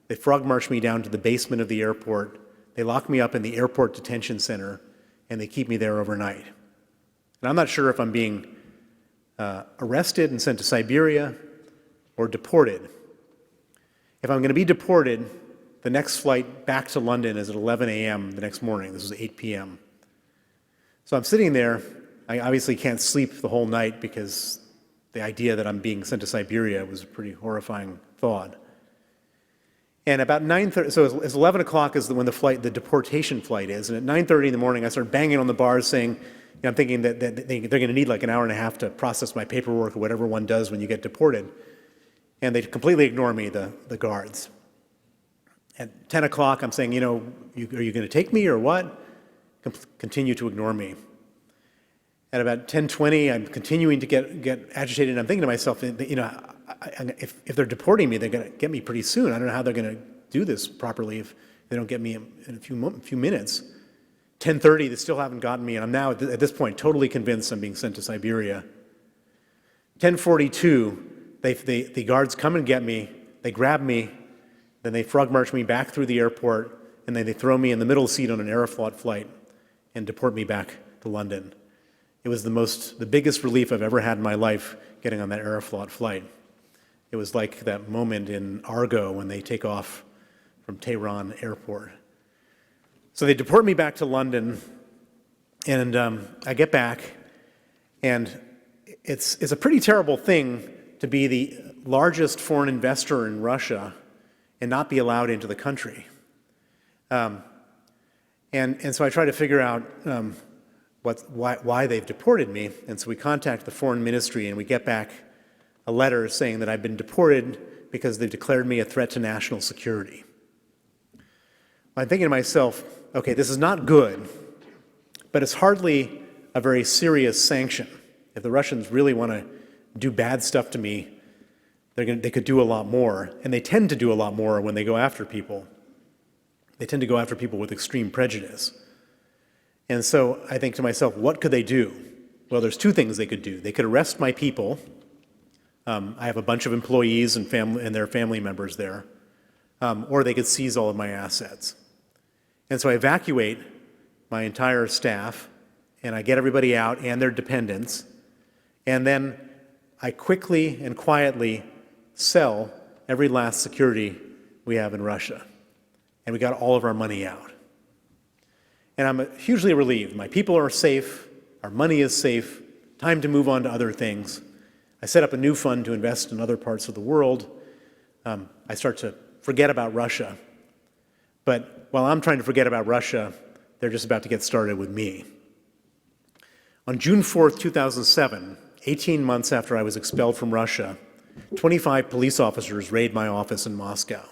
they frog march me down to the basement of the airport, they lock me up in the airport detention center, and they keep me there overnight. And I'm not sure if I'm being arrested and sent to Siberia or deported. If I'm going to be deported, the next flight back to London is at 11 a.m. the next morning. This was 8 p.m. So I'm sitting there. I obviously can't sleep the whole night because the idea that I'm being sent to Siberia was a pretty horrifying thought. And about 9:30, so it's 11 o'clock is when the deportation flight is, and at 9:30 in the morning I start banging on the bars saying, I'm thinking that they're going to need like an hour and a half to process my paperwork or whatever one does when you get deported. And they completely ignore me, the guards. At 10 o'clock I'm saying, are you going to take me or what? Continue to ignore me. At about 10:20, I'm continuing to get agitated, and I'm thinking to myself, if they're deporting me, they're going to get me pretty soon. I don't know how they're going to do this properly if they don't get me in a few minutes. 10:30, they still haven't gotten me, and I'm now, at this point, totally convinced I'm being sent to Siberia. 10:42, the guards come and get me, they grab me, then they frog march me back through the airport, and then they throw me in the middle seat on an Aeroflot flight and deport me back to London. It was the biggest relief I've ever had in my life getting on that Aeroflot flight. It was like that moment in Argo when they take off from Tehran airport. So they deport me back to London, and I get back, and it's a pretty terrible thing to be the largest foreign investor in Russia and not be allowed into the country. And so I try to figure out why they've deported me. And so we contact the foreign ministry and we get back a letter saying that I've been deported because they've declared me a threat to national security. I'm thinking to myself, okay, this is not good, but it's hardly a very serious sanction. If the Russians really want to do bad stuff to me, they could do a lot more, and they tend to do a lot more when they go after people. They tend to go after people with extreme prejudice. And so I think to myself, what could they do? Well, there's two things they could do. They could arrest my people. I have a bunch of employees and their family members there. Or they could seize all of my assets. And so I evacuate my entire staff, and I get everybody out and their dependents, and then I quickly and quietly sell every last security we have in Russia. And we got all of our money out. And I'm hugely relieved. My people are safe, our money is safe, time to move on to other things. I set up a new fund to invest in other parts of the world. I start to forget about Russia. But while I'm trying to forget about Russia, they're just about to get started with me. On June 4th, 2007, 18 months after I was expelled from Russia, 25 police officers raided my office in Moscow.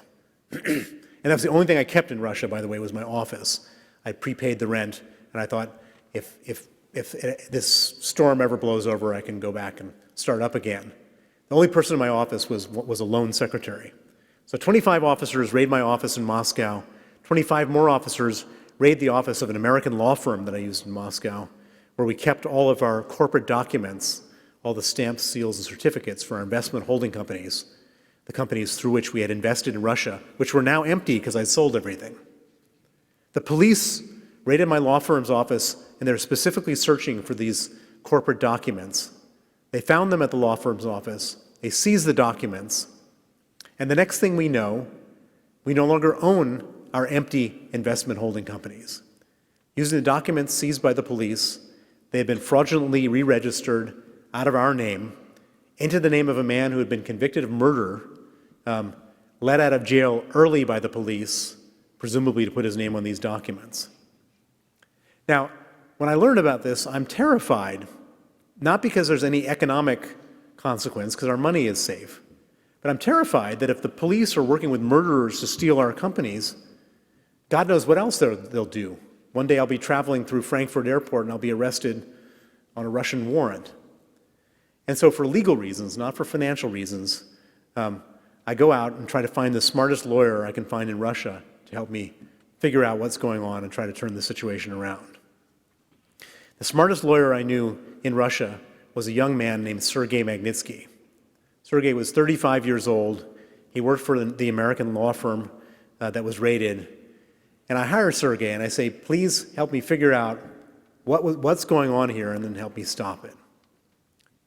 And that was the only thing I kept in Russia, by the way, was my office. I prepaid the rent, and I thought, if this storm ever blows over, I can go back and start up again. The only person in my office was a lone secretary. So 25 officers raided my office in Moscow. 25 more officers raided the office of an American law firm that I used in Moscow, where we kept all of our corporate documents, all the stamps, seals, and certificates for our investment holding companies, the companies through which we had invested in Russia, which were now empty because I'd sold everything. The police raided my law firm's office, and they're specifically searching for these corporate documents. They found them at the law firm's office. They seized the documents. And the next thing we know, we no longer own our empty investment holding companies. Using the documents seized by the police, they had been fraudulently re-registered out of our name into the name of a man who had been convicted of murder, let out of jail early by the police, presumably to put his name on these documents. Now, when I learned about this, I'm terrified, not because there's any economic consequence, because our money is safe, but I'm terrified that if the police are working with murderers to steal our companies, God knows what else they'll do. One day I'll be traveling through Frankfurt Airport and I'll be arrested on a Russian warrant. And so for legal reasons, not for financial reasons, I go out and try to find the smartest lawyer I can find in Russia to help me figure out what's going on and try to turn the situation around. The smartest lawyer I knew in Russia was a young man named Sergei Magnitsky. Sergei was 35 years old. He worked for the American law firm that was raided. And I hire Sergei and I say, please help me figure out what's going on here and then help me stop it.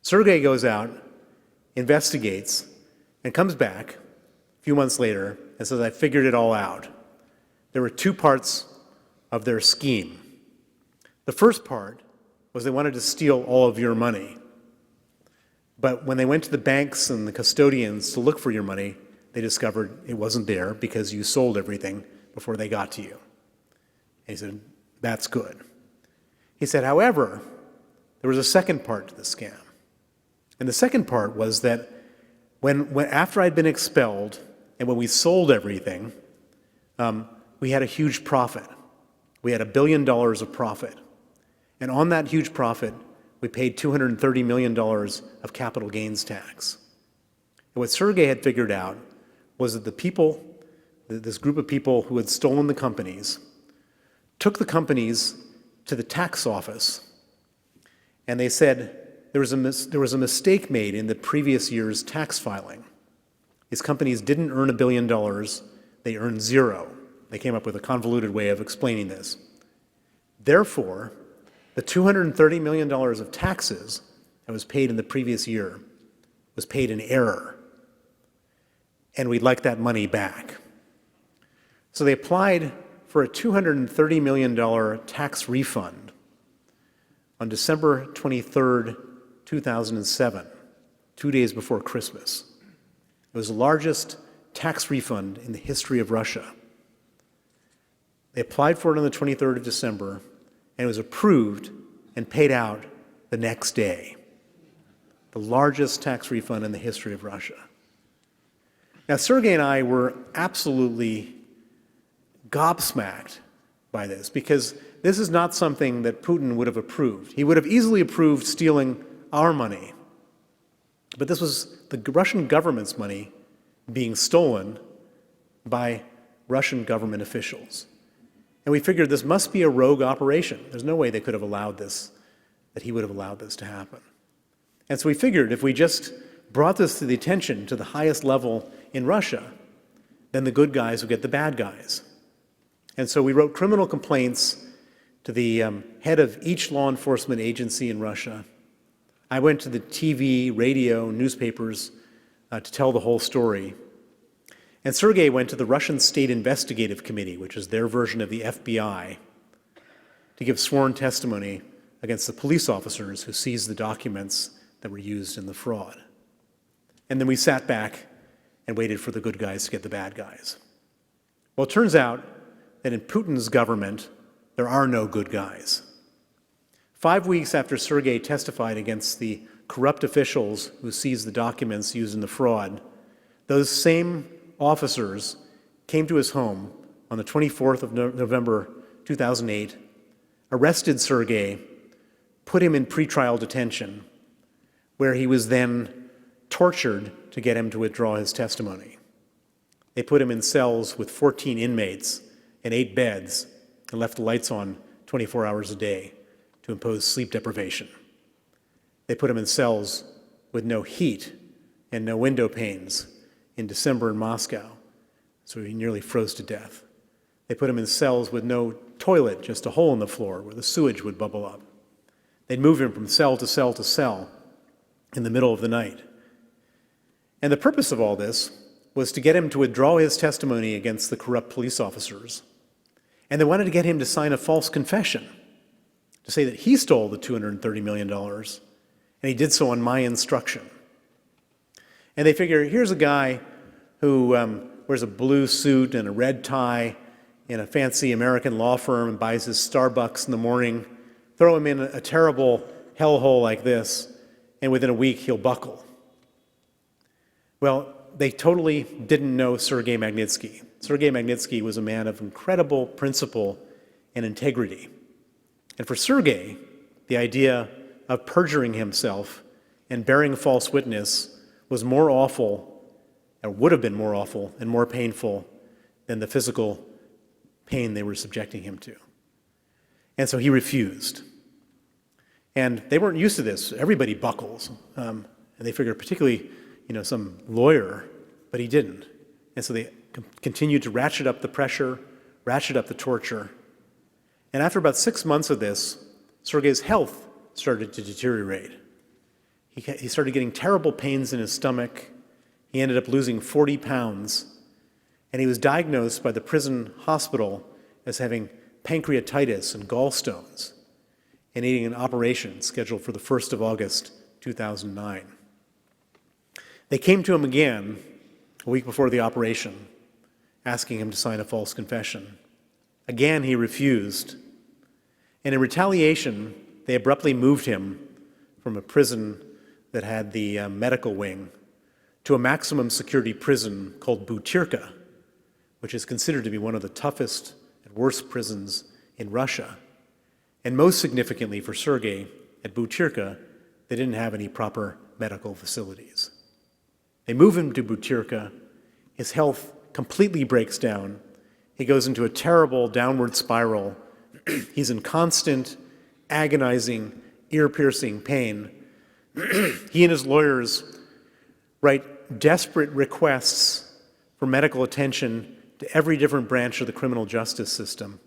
Sergei goes out, investigates, and comes back a few months later and says, I figured it all out. There were two parts of their scheme. The first part was they wanted to steal all of your money. But when they went to the banks and the custodians to look for your money, they discovered it wasn't there because you sold everything before they got to you. And he said, that's good. He said, however, there was a second part to the scam. And the second part was that when after I'd been expelled and when we sold everything, we had a huge profit. We had $1 billion of profit. And on that huge profit, we paid $230 million of capital gains tax. And what Sergei had figured out was that the people, this group of people who had stolen the companies, took the companies to the tax office, and they said there was a mistake made in the previous year's tax filing. These companies didn't earn $1 billion, they earned zero. They came up with a convoluted way of explaining this. Therefore, the $230 million of taxes that was paid in the previous year was paid in error, and we'd like that money back. So they applied for a $230 million tax refund on December 23rd, 2007, 2 days before Christmas. It was the largest tax refund in the history of Russia. They applied for it on the 23rd of December, and it was approved and paid out the next day. The largest tax refund in the history of Russia. Now, Sergei and I were absolutely gobsmacked by this, because this is not something that Putin would have approved. He would have easily approved stealing our money. But this was the Russian government's money being stolen by Russian government officials. And we figured this must be a rogue operation. There's no way they could have allowed this, that he would have allowed this to happen. And so we figured if we just brought this to the attention to the highest level in Russia, then the good guys would get the bad guys. And so we wrote criminal complaints to the head of each law enforcement agency in Russia. I went to the TV, radio, newspapers to tell the whole story. And Sergei went to the Russian State Investigative Committee, which is their version of the FBI, to give sworn testimony against the police officers who seized the documents that were used in the fraud. And then we sat back and waited for the good guys to get the bad guys. Well, it turns out that in Putin's government, there are no good guys. 5 weeks after Sergei testified against the corrupt officials who seized the documents used in the fraud, those same officers came to his home on the 24th of November 2008, arrested Sergei, put him in pretrial detention, where he was then tortured to get him to withdraw his testimony. They put him in cells with 14 inmates and 8 beds and left the lights on 24 hours a day to impose sleep deprivation. They put him in cells with no heat and no window panes in December in Moscow, so he nearly froze to death. They put him in cells with no toilet, just a hole in the floor where the sewage would bubble up. They'd move him from cell to cell to cell in the middle of the night. And the purpose of all this was to get him to withdraw his testimony against the corrupt police officers. And they wanted to get him to sign a false confession, to say that he stole the $230 million, and he did so on my instruction. And they figure, here's a guy who wears a blue suit and a red tie in a fancy American law firm and buys his Starbucks in the morning. Throw him in a terrible hellhole like this, and within a week he'll buckle. Well, they totally didn't know Sergei Magnitsky. Sergei Magnitsky was a man of incredible principle and integrity. And for Sergei, the idea of perjuring himself and bearing false witness was more awful, or would have been more awful and more painful than the physical pain they were subjecting him to. And so he refused. And they weren't used to this. Everybody buckles. And they figured particularly, some lawyer, but he didn't. And so they continued to ratchet up the pressure, ratchet up the torture. And after about 6 months of this, Sergei's health started to deteriorate. He started getting terrible pains in his stomach. He ended up losing 40 pounds. And he was diagnosed by the prison hospital as having pancreatitis and gallstones and needing an operation scheduled for the 1st of August, 2009. They came to him again a week before the operation, asking him to sign a false confession. Again, he refused. And in retaliation, they abruptly moved him from a prison that had the medical wing to a maximum security prison called Butyrka, which is considered to be one of the toughest and worst prisons in Russia. And most significantly for Sergei, at Butyrka, they didn't have any proper medical facilities. They move him to Butyrka. His health completely breaks down. He goes into a terrible downward spiral. He's in constant, agonizing, ear-piercing pain. He and his lawyers write desperate requests for medical attention to every different branch of the criminal justice system.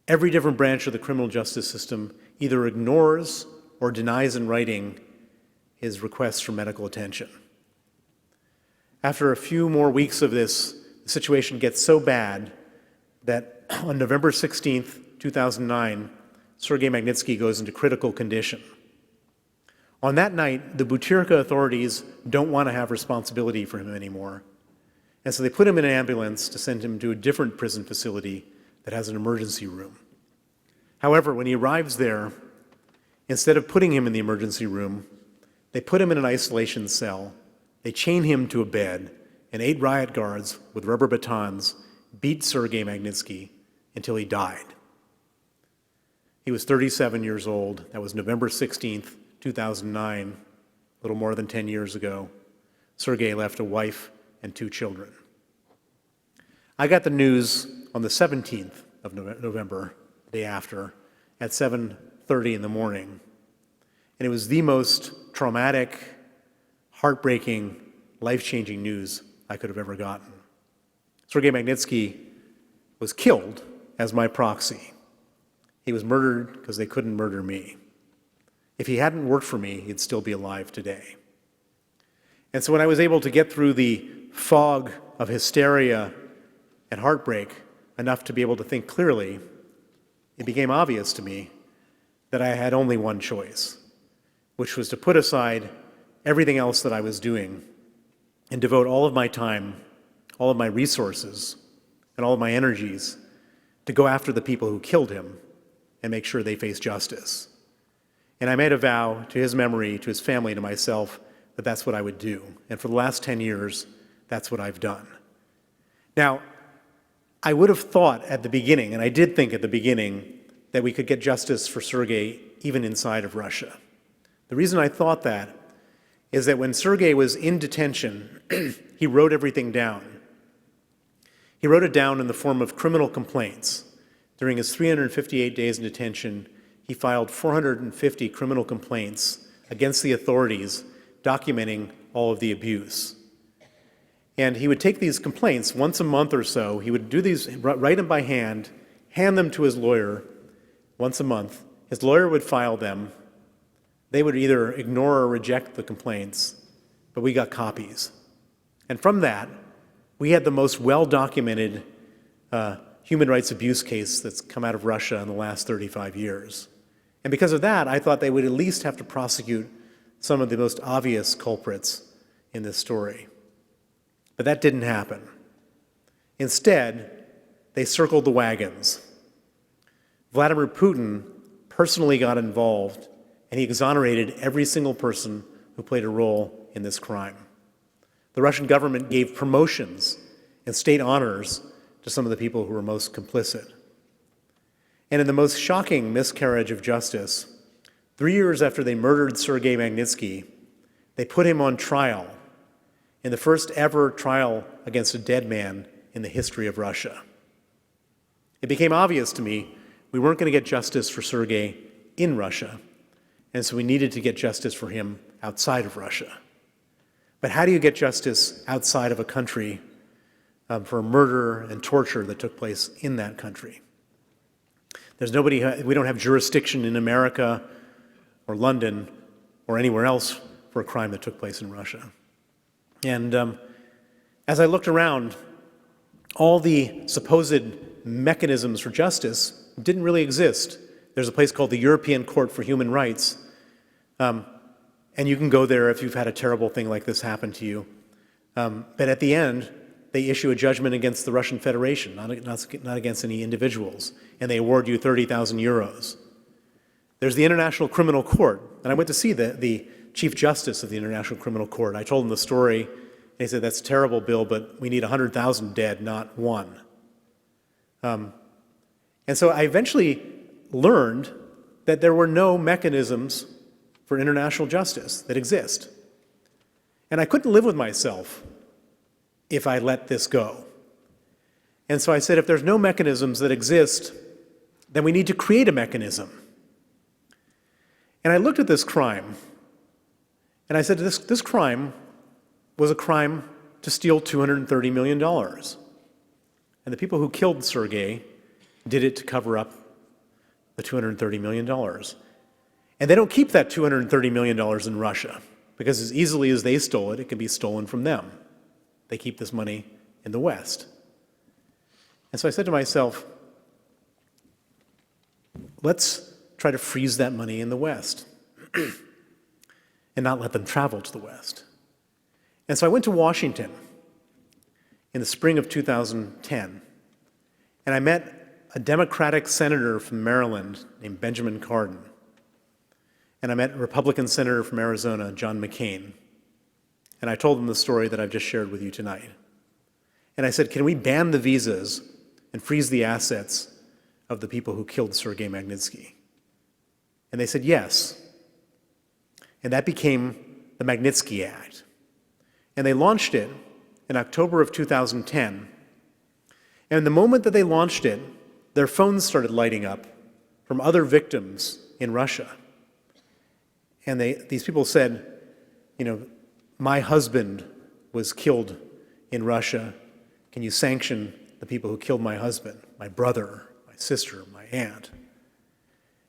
Every different branch of the criminal justice system either ignores or denies in writing his requests for medical attention. After a few more weeks of this, the situation gets so bad that on November 16th, 2009, Sergei Magnitsky goes into critical condition. On that night, the Butyrka authorities don't want to have responsibility for him anymore. And so they put him in an ambulance to send him to a different prison facility that has an emergency room. However, when he arrives there, instead of putting him in the emergency room, they put him in an isolation cell, they chain him to a bed, and 8 riot guards with rubber batons beat Sergei Magnitsky until he died. He was 37 years old. That was November 16th, 2009, a little more than 10 years ago. Sergei left a wife and 2 children. I got the news on the 17th of November, the day after, at 7:30 in the morning. And it was the most traumatic, heartbreaking, life-changing news I could have ever gotten. Sergei Magnitsky was killed as my proxy. He was murdered because they couldn't murder me. If he hadn't worked for me, he'd still be alive today. And so when I was able to get through the fog of hysteria and heartbreak enough to be able to think clearly, it became obvious to me that I had only one choice, which was to put aside everything else that I was doing and devote all of my time, all of my resources, and all of my energies to go after the people who killed him and make sure they face justice. And I made a vow to his memory, to his family, to myself, that that's what I would do. And for the last 10 years, that's what I've done. Now, I would have thought at the beginning, and I did think at the beginning, that we could get justice for Sergei even inside of Russia. The reason I thought that is that when Sergei was in detention, he wrote everything down. He wrote it down in the form of criminal complaints. During his 358 days in detention, he filed 450 criminal complaints against the authorities, documenting all of the abuse. And he would take these complaints once a month or so. He would do these, write them by hand them to his lawyer once a month. His lawyer would file them. They would either ignore or reject the complaints, but we got copies. And from that, we had the most well-documented human rights abuse case that's come out of Russia in the last 35 years. And because of that, I thought they would at least have to prosecute some of the most obvious culprits in this story. But that didn't happen. Instead, they circled the wagons. Vladimir Putin personally got involved, and he exonerated every single person who played a role in this crime. The Russian government gave promotions and state honors to some of the people who were most complicit. And in the most shocking miscarriage of justice, 3 years after they murdered Sergei Magnitsky, they put him on trial in the first ever trial against a dead man in the history of Russia. It became obvious to me we weren't going to get justice for Sergei in Russia, and so we needed to get justice for him outside of Russia. But how do you get justice outside of a country for murder and torture that took place in that country? We don't have jurisdiction in America or London or anywhere else for a crime that took place in Russia. And as I looked around, all the supposed mechanisms for justice didn't really exist. There's a place called the European Court for Human Rights, and you can go there if you've had a terrible thing like this happen to you. But at the end, they issue a judgment against the Russian Federation, not against any individuals, and they award you 30,000 euros. There's the International Criminal Court, and I went to see the Chief Justice of the International Criminal Court. I told him the story, and he said, "That's terrible, Bill, but we need 100,000 dead, not one." And so I eventually learned that there were no mechanisms for international justice that exist. And I couldn't live with myself if I let this go. And so I said, if there's no mechanisms that exist, then we need to create a mechanism. And I looked at this crime, and I said, this crime was a crime to steal $230 million. And the people who killed Sergei did it to cover up the $230 million. And they don't keep that $230 million in Russia, because as easily as they stole it, it can be stolen from them. They keep this money in the West. And so I said to myself, let's try to freeze that money in the West and not let them travel to the West. And so I went to Washington in the spring of 2010, and I met a Democratic senator from Maryland named Benjamin Cardin, and I met a Republican senator from Arizona, John McCain, and I told them the story that I've just shared with you tonight. And I said, can we ban the visas and freeze the assets of the people who killed Sergei Magnitsky? And they said yes. And that became the Magnitsky Act. And they launched it in October of 2010. And the moment that they launched it, their phones started lighting up from other victims in Russia. And these people said, my husband was killed in Russia. Can you sanction the people who killed my husband, my brother, my sister, my aunt?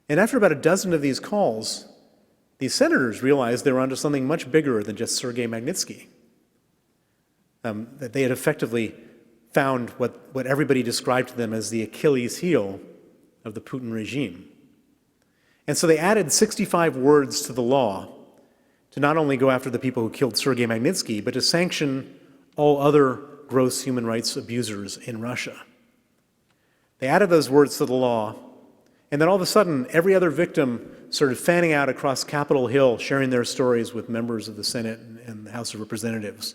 And after about a dozen of these calls, these senators realized they were onto something much bigger than just Sergei Magnitsky. That they had effectively found what everybody described to them as the Achilles heel of the Putin regime. And so they added 65 words to the law to not only go after the people who killed Sergei Magnitsky, but to sanction all other gross human rights abusers in Russia. They added those words to the law, and then all of a sudden, every other victim started fanning out across Capitol Hill, sharing their stories with members of the Senate and the House of Representatives.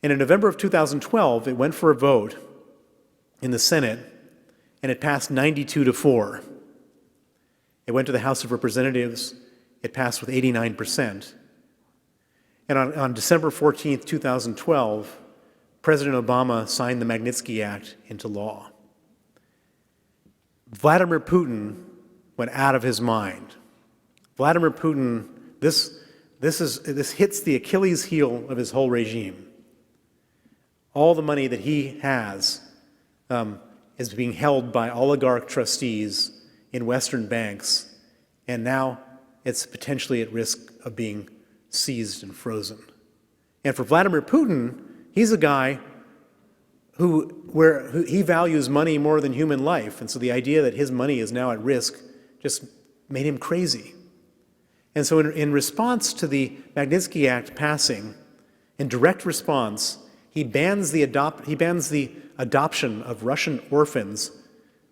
And in November of 2012, it went for a vote in the Senate, and it passed 92-4. It went to the House of Representatives. It passed with 89%. And on December 14th, 2012, President Obama signed the Magnitsky Act into law. Vladimir Putin went out of his mind. Vladimir Putin, this hits the Achilles heel of his whole regime. All the money that he has is being held by oligarch trustees in Western banks, and now it's potentially at risk of being seized and frozen. And for Vladimir Putin, he's a guy who he values money more than human life, and so the idea that his money is now at risk just made him crazy. And so in response to the Magnitsky Act passing, in direct response, he bans the adoption of Russian orphans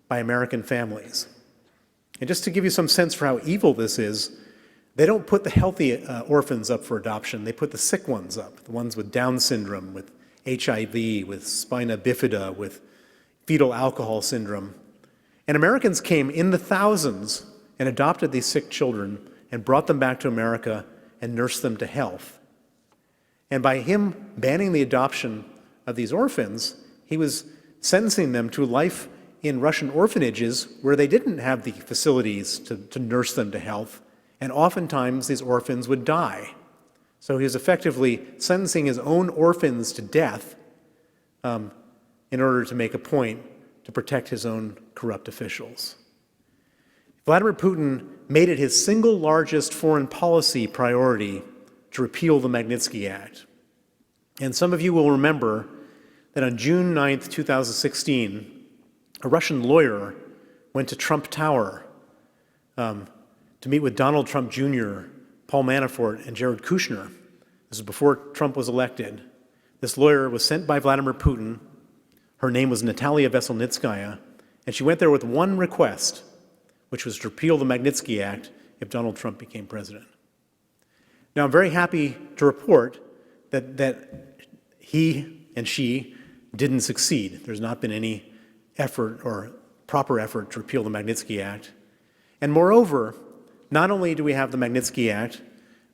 by American families. And just to give you some sense for how evil this is, they don't put the healthy orphans up for adoption. They put the sick ones up, the ones with Down syndrome, with HIV, with spina bifida, with fetal alcohol syndrome. And Americans came in the thousands and adopted these sick children and brought them back to America and nursed them to health. And by him banning the adoption of these orphans, he was sentencing them to life in Russian orphanages where they didn't have the facilities to nurse them to health, and oftentimes these orphans would die. So he was effectively sentencing his own orphans to death in order to make a point to protect his own corrupt officials. Vladimir Putin made it his single largest foreign policy priority to repeal the Magnitsky Act. And some of you will remember that on June 9th, 2016, a Russian lawyer went to Trump Tower to meet with Donald Trump Jr., Paul Manafort, and Jared Kushner. This was before Trump was elected. This lawyer was sent by Vladimir Putin. Her name was Natalia Veselnitskaya, and she went there with one request, which was to repeal the Magnitsky Act if Donald Trump became president. Now, I'm very happy to report that he and she didn't succeed. There's not been any effort or proper effort to repeal the Magnitsky Act. And moreover, not only do we have the Magnitsky Act,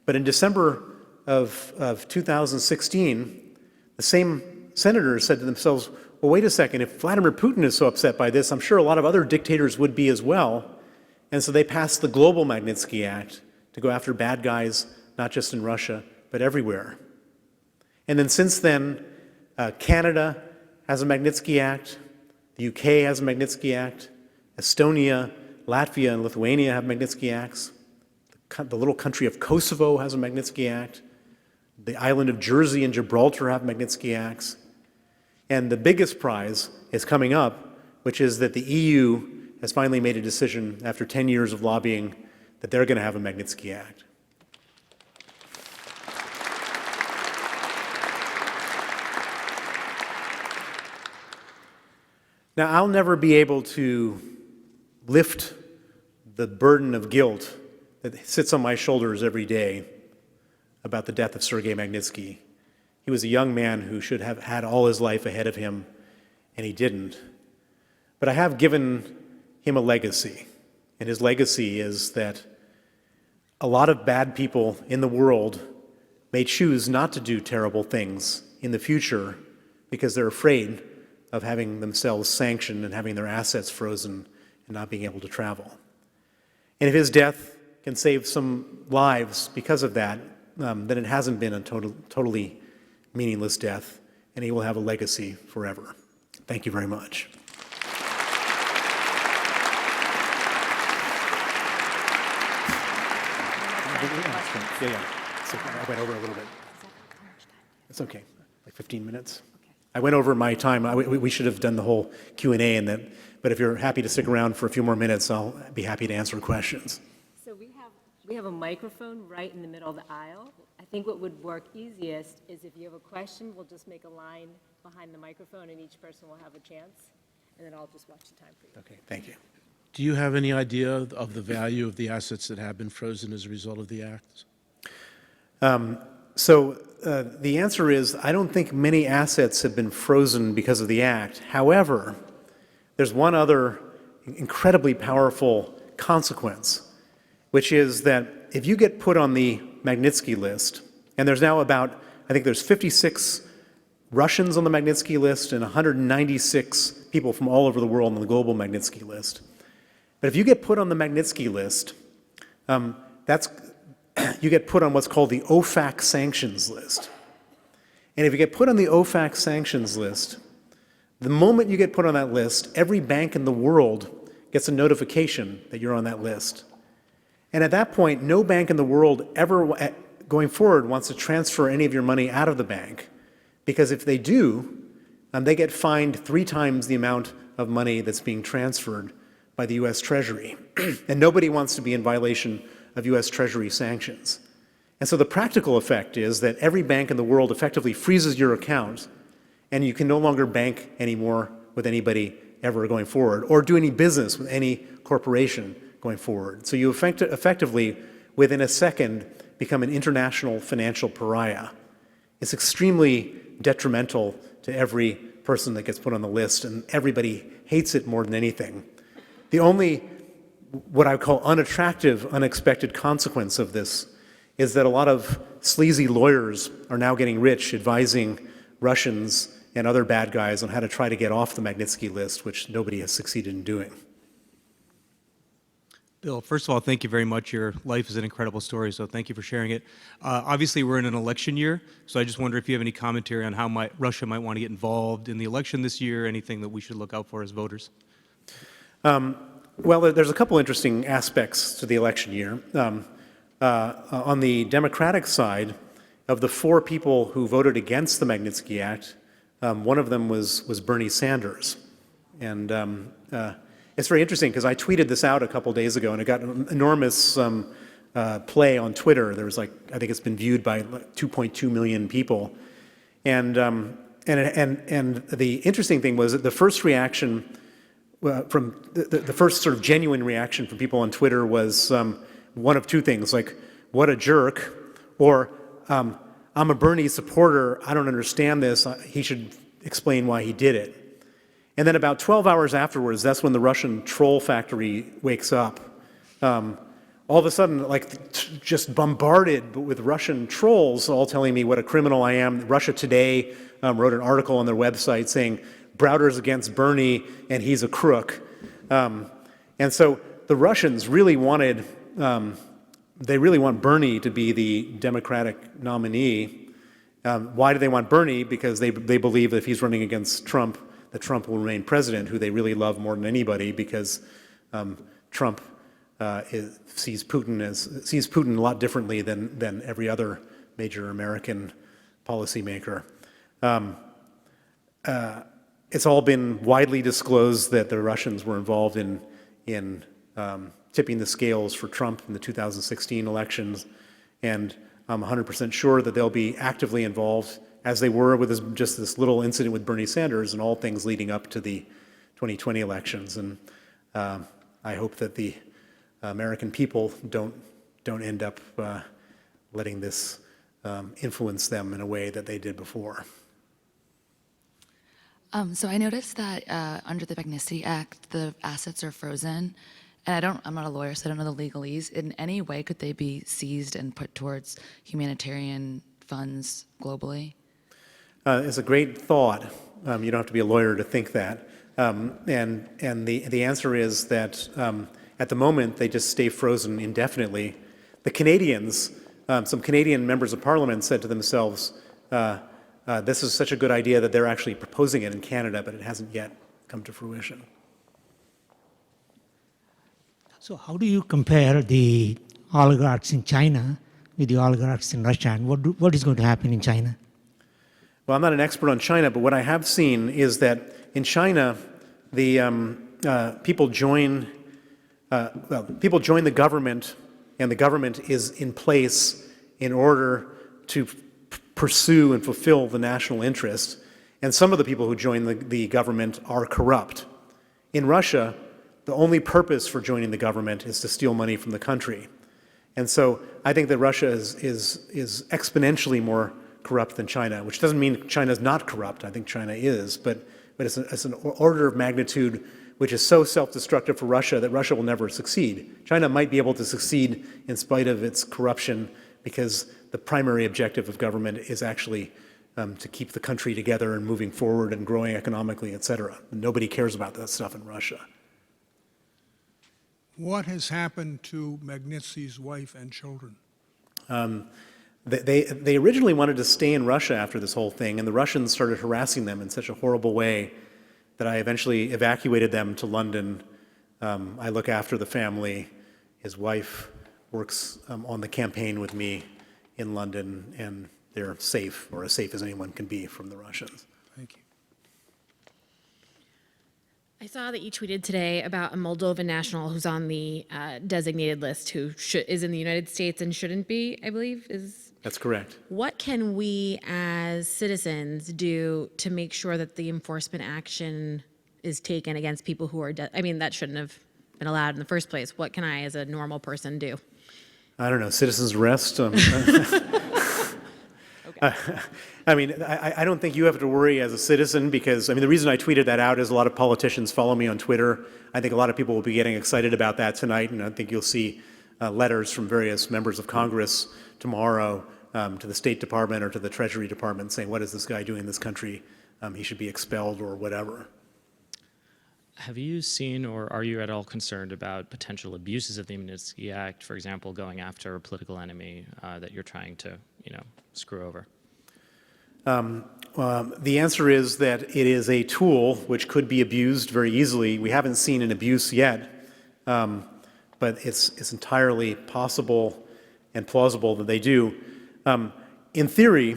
but in December of 2016, the same senators said to themselves, well, wait a second, if Vladimir Putin is so upset by this, I'm sure a lot of other dictators would be as well. And so they passed the global Magnitsky Act to go after bad guys, not just in Russia, but everywhere. And then since then, Canada has a Magnitsky Act, the UK has a Magnitsky Act, Estonia, Latvia, and Lithuania have Magnitsky Acts, the little country of Kosovo has a Magnitsky Act, the island of Jersey and Gibraltar have Magnitsky Acts, and the biggest prize is coming up, which is that the EU has finally made a decision after 10 years of lobbying that they're going to have a Magnitsky Act. Now, I'll never be able to lift the burden of guilt that sits on my shoulders every day about the death of Sergei Magnitsky. He was a young man who should have had all his life ahead of him, and he didn't. But I have given him a legacy, and his legacy is that a lot of bad people in the world may choose not to do terrible things in the future because they're afraid of having themselves sanctioned and having their assets frozen and not being able to travel. And if his death can save some lives because of that, then it hasn't been a totally meaningless death, and he will have a legacy forever. Thank you very much. Yeah. So I went over a little bit. It's okay, like 15 minutes. I went over my time. We should have done the whole Q&A, but if you're happy to stick around for a few more minutes, I'll be happy to answer questions. So we have a microphone right in the middle of the aisle. I think what would work easiest is if you have a question, we'll just make a line behind the microphone and each person will have a chance, and then I'll just watch the time for you. Okay, thank you. Do you have any idea of the value of the assets that have been frozen as a result of the act? The answer is I don't think many assets have been frozen because of the act. However, there's one other incredibly powerful consequence, which is that if you get put on the Magnitsky list, and there's now I think there's 56 Russians on the Magnitsky list and 196 people from all over the world on the global Magnitsky list. But if you get put on the Magnitsky list, you get put on what's called the OFAC sanctions list. And if you get put on the OFAC sanctions list, the moment you get put on that list, every bank in the world gets a notification that you're on that list. And at that point, no bank in the world ever going forward wants to transfer any of your money out of the bank, because if they do, they get fined 3 times the amount of money that's being transferred by the U.S. Treasury. And nobody wants to be in violation of U.S. Treasury sanctions. And so the practical effect is that every bank in the world effectively freezes your account, and you can no longer bank anymore with anybody ever going forward, or do any business with any corporation going forward. So you effectively, within a second, become an international financial pariah. It's extremely detrimental to every person that gets put on the list, and everybody hates it more than anything. The only, what I call unattractive, unexpected consequence of this is that a lot of sleazy lawyers are now getting rich advising Russians and other bad guys on how to try to get off the Magnitsky list, which nobody has succeeded in doing. Bill, first of all, thank you very much. Your life is an incredible story, so thank you for sharing it. Obviously, we're in an election year, so I just wonder if you have any commentary on how Russia might want to get involved in the election this year, anything that we should look out for as voters. Well, there's a couple interesting aspects to the election year. On the Democratic side, of the 4 people who voted against the Magnitsky Act, one of them was Bernie Sanders. And it's very interesting because I tweeted this out a couple days ago, and it got an enormous play on Twitter. There was I think it's been viewed by 2.2 million people. And the interesting thing was that the first reaction from the first sort of genuine reaction from people on Twitter was one of 2 things, like, what a jerk, or I'm a Bernie supporter, I don't understand this, he should explain why he did it. And then about 12 hours afterwards, that's when the Russian troll factory wakes up. All of a sudden, just bombarded with Russian trolls all telling me what a criminal I am. Russia Today wrote an article on their website saying, Browder's against Bernie and he's a crook. And so the Russians really wanted, they really want Bernie to be the Democratic nominee. Why do they want Bernie? Because they believe that if he's running against Trump, that Trump will remain president, who they really love more than anybody, because Trump sees Putin a lot differently than every other major American policymaker. It's all been widely disclosed that the Russians were involved in tipping the scales for Trump in the 2016 elections, and I'm 100% sure that they'll be actively involved, as they were with just this little incident with Bernie Sanders and all things leading up to the 2020 elections. And I hope that the American people don't end up letting this influence them in a way that they did before. So I noticed that under the Magnitsky Act, the assets are frozen. And I'm not a lawyer, so I don't know the legalese. In any way, could they be seized and put towards humanitarian funds globally? It's a great thought. You don't have to be a lawyer to think that. And the answer is that at the moment, they just stay frozen indefinitely. The Canadians, some Canadian members of parliament said to themselves, this is such a good idea that they're actually proposing it in Canada, but it hasn't yet come to fruition. So how do you compare the oligarchs in China with the oligarchs in Russia, and what is going to happen in China? Well, I'm not an expert on China, but what I have seen is that in China, the people join the government, and the government is in place in order to pursue and fulfill the national interest. And some of the people who join the government are corrupt. In Russia, the only purpose for joining the government is to steal money from the country. And so I think that Russia is exponentially more corrupt than China, which doesn't mean China is not corrupt. I think China is, but it's an order of magnitude which is so self-destructive for Russia that Russia will never succeed. China might be able to succeed in spite of its corruption because the primary objective of government is actually to keep the country together and moving forward and growing economically, et cetera. Nobody cares about that stuff in Russia. What has happened to Magnitsky's wife and children? They originally wanted to stay in Russia after this whole thing, and the Russians started harassing them in such a horrible way that I eventually evacuated them to London. I look after the family. His wife works on the campaign with me in London, and they're safe, or as safe as anyone can be from the Russians. Thank you. I saw that you tweeted today about a Moldovan national who's on the designated list who is in the United States and shouldn't be, I believe, is... That's correct. What can we as citizens do to make sure that the enforcement action is taken against people who are, I mean, that shouldn't have been allowed in the first place. What can I, as a normal person, do? I don't know, citizens arrest? I mean, I don't think you have to worry as a citizen because, I mean, the reason I tweeted that out is a lot of politicians follow me on Twitter. I think a lot of people will be getting excited about that tonight, and I think you'll see letters from various members of Congress tomorrow to the State Department or to the Treasury Department saying, what is this guy doing in this country? He should be expelled or whatever. Have you seen or are you at all concerned about potential abuses of the Magnitsky Act, for example, going after a political enemy that you're trying to, screw over? The answer is that it is a tool which could be abused very easily. We haven't seen an abuse yet, but it's entirely possible and plausible that they do. In theory,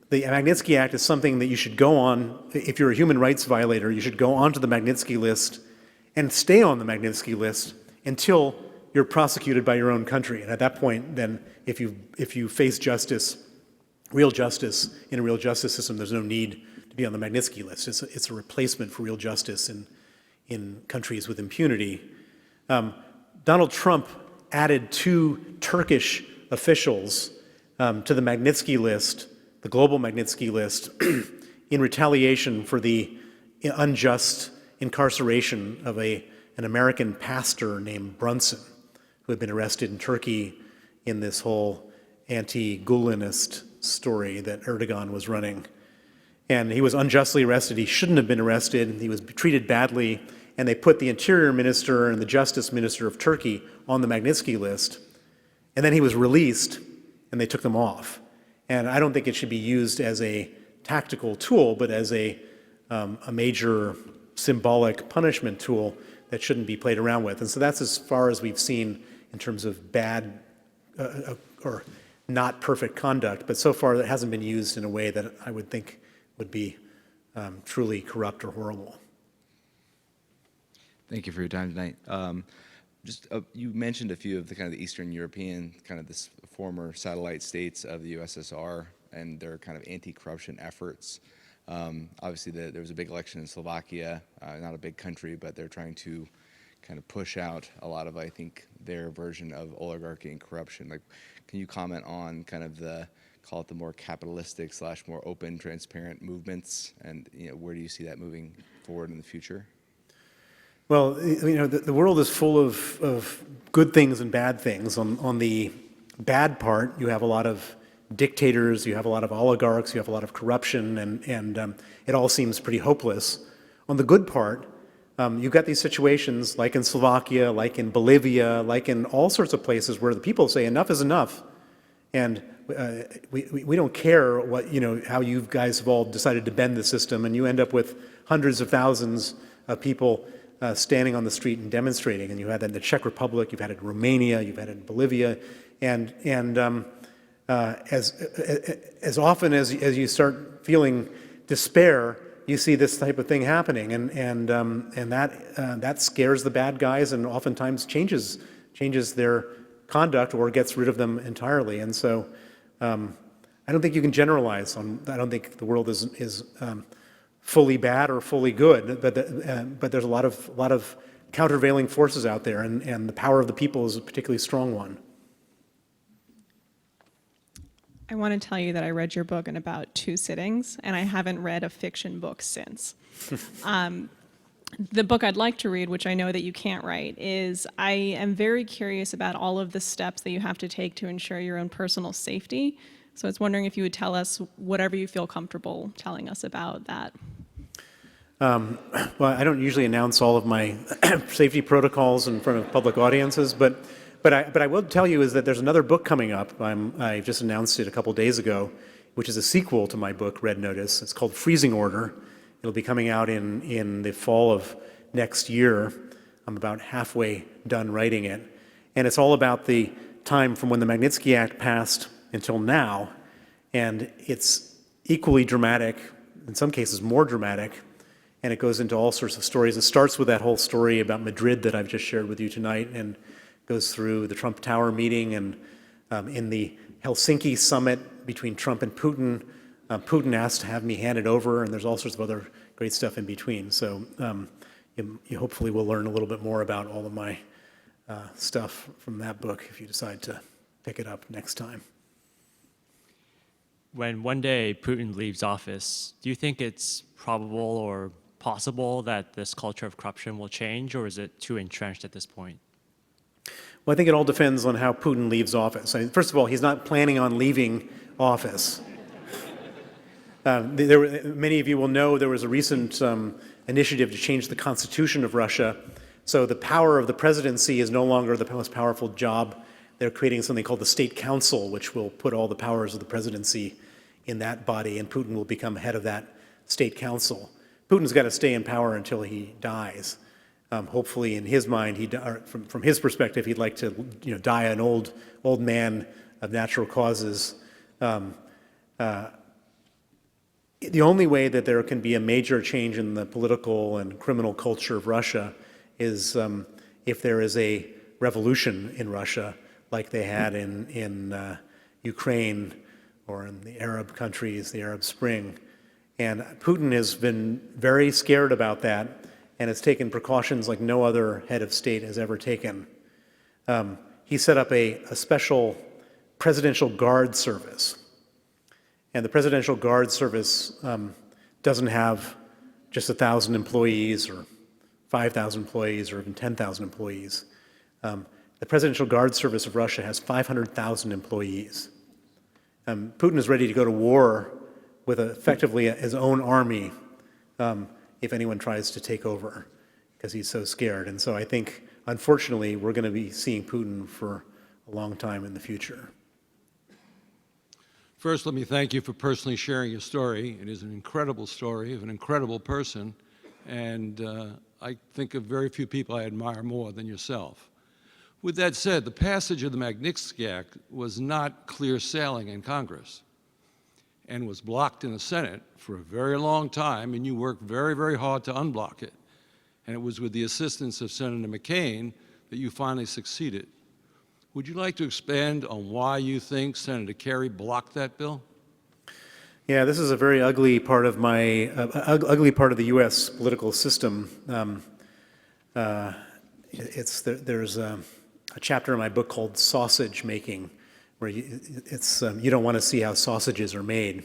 the Magnitsky Act is something that you should go on, if you're a human rights violator, you should go onto the Magnitsky list and stay on the Magnitsky list until you're prosecuted by your own country. And at that point, then, if you face justice, real justice in a real justice system, there's no need to be on the Magnitsky list. It's a replacement for real justice in countries with impunity. Donald Trump added 2 Turkish officials to the Magnitsky list, the global Magnitsky list, in retaliation for the unjust incarceration of an American pastor named Brunson, who had been arrested in Turkey in this whole anti-Gulenist story that Erdogan was running. And he was unjustly arrested. He shouldn't have been arrested. He was treated badly. And they put the interior minister and the justice minister of Turkey on the Magnitsky list. And then he was released, and they took them off. And I don't think it should be used as a tactical tool, but as a major symbolic punishment tool that shouldn't be played around with. And so that's as far as we've seen in terms of bad or not perfect conduct, but so far it hasn't been used in a way that I would think would be truly corrupt or horrible. Thank you for your time tonight. You mentioned a few of the kind of the Eastern European, kind of this former satellite states of the USSR and their kind of anti-corruption efforts. Obviously, there was a big election in Slovakia, not a big country, but they're trying to kind of push out a lot of, I think, their version of oligarchy and corruption. Like, can you comment on kind of call it the more capitalistic / more open, transparent movements, and where do you see that moving forward in the future? Well, the world is full of good things and bad things. On the bad part, you have a lot of dictators, you have a lot of oligarchs, you have a lot of corruption, and it all seems pretty hopeless. On the good part, you've got these situations like in Slovakia, like in Bolivia, like in all sorts of places where the people say enough is enough, and we don't care how you guys have all decided to bend the system, and you end up with hundreds of thousands of people standing on the street and demonstrating. And you had that in the Czech Republic, you've had it in Romania, you've had it in Bolivia, and as often as you start feeling despair, you see this type of thing happening, and that scares the bad guys, and oftentimes changes their conduct or gets rid of them entirely. And so, I don't think you can generalize on. I don't think the world is fully bad or fully good, but there's a lot of countervailing forces out there, and the power of the people is a particularly strong one. I want to tell you that I read your book in about 2 sittings, and I haven't read a fiction book since. The book I'd like to read, which I know that you can't write, is I am very curious about all of the steps that you have to take to ensure your own personal safety. So I was wondering if you would tell us whatever you feel comfortable telling us about that. Well, I don't usually announce all of my safety protocols in front of public audiences, but I will tell you is that there's another book coming up. I just announced it a couple days ago, which is a sequel to my book, Red Notice. It's called Freezing Order. It'll be coming out in the fall of next year. I'm about halfway done writing it. And it's all about the time from when the Magnitsky Act passed until now. And it's equally dramatic, in some cases more dramatic, and it goes into all sorts of stories. It starts with that whole story about Madrid that I've just shared with you tonight, and goes through the Trump Tower meeting, and in the Helsinki summit between Trump and Putin, Putin asked to have me handed over, and there's all sorts of other great stuff in between. So you hopefully will learn a little bit more about all of my stuff from that book if you decide to pick it up next time. When one day Putin leaves office, do you think it's probable or possible that this culture of corruption will change, or is it too entrenched at this point? Well, I think it all depends on how Putin leaves office. I mean, first of all, he's not planning on leaving office. Many of you will know there was a recent initiative to change the constitution of Russia. So the power of the presidency is no longer the most powerful job. They're creating something called the State Council, which will put all the powers of the presidency in that body, and Putin will become head of that State Council. Putin's got to stay in power until he dies. Hopefully, in his mind, from his perspective, he'd like to die an old man of natural causes. The only way that there can be a major change in the political and criminal culture of Russia is if there is a revolution in Russia, like they had in Ukraine or in the Arab countries, the Arab Spring. And Putin has been very scared about that, and has taken precautions like no other head of state has ever taken. He set up a special presidential guard service. And the Presidential Guard Service doesn't have just 1,000 employees or 5,000 employees or even 10,000 employees. The Presidential Guard Service of Russia has 500,000 employees. Putin is ready to go to war with effectively his own army if anyone tries to take over, because he's so scared. And so I think, unfortunately, we're going to be seeing Putin for a long time in the future. First, let me thank you for personally sharing your story. It is an incredible story of an incredible person, and I think of very few people I admire more than yourself. With that said, the passage of the Magnitsky Act was not clear sailing in Congress and was blocked in the Senate for a very long time, and you worked very, very hard to unblock it. And it was with the assistance of Senator McCain that you finally succeeded. Would you like to expand on why you think Senator Kerry blocked that bill? Yeah, this is a very ugly part of my ugly part of the U.S. political system. There's a chapter in my book called Sausage Making, where you don't want to see how sausages are made,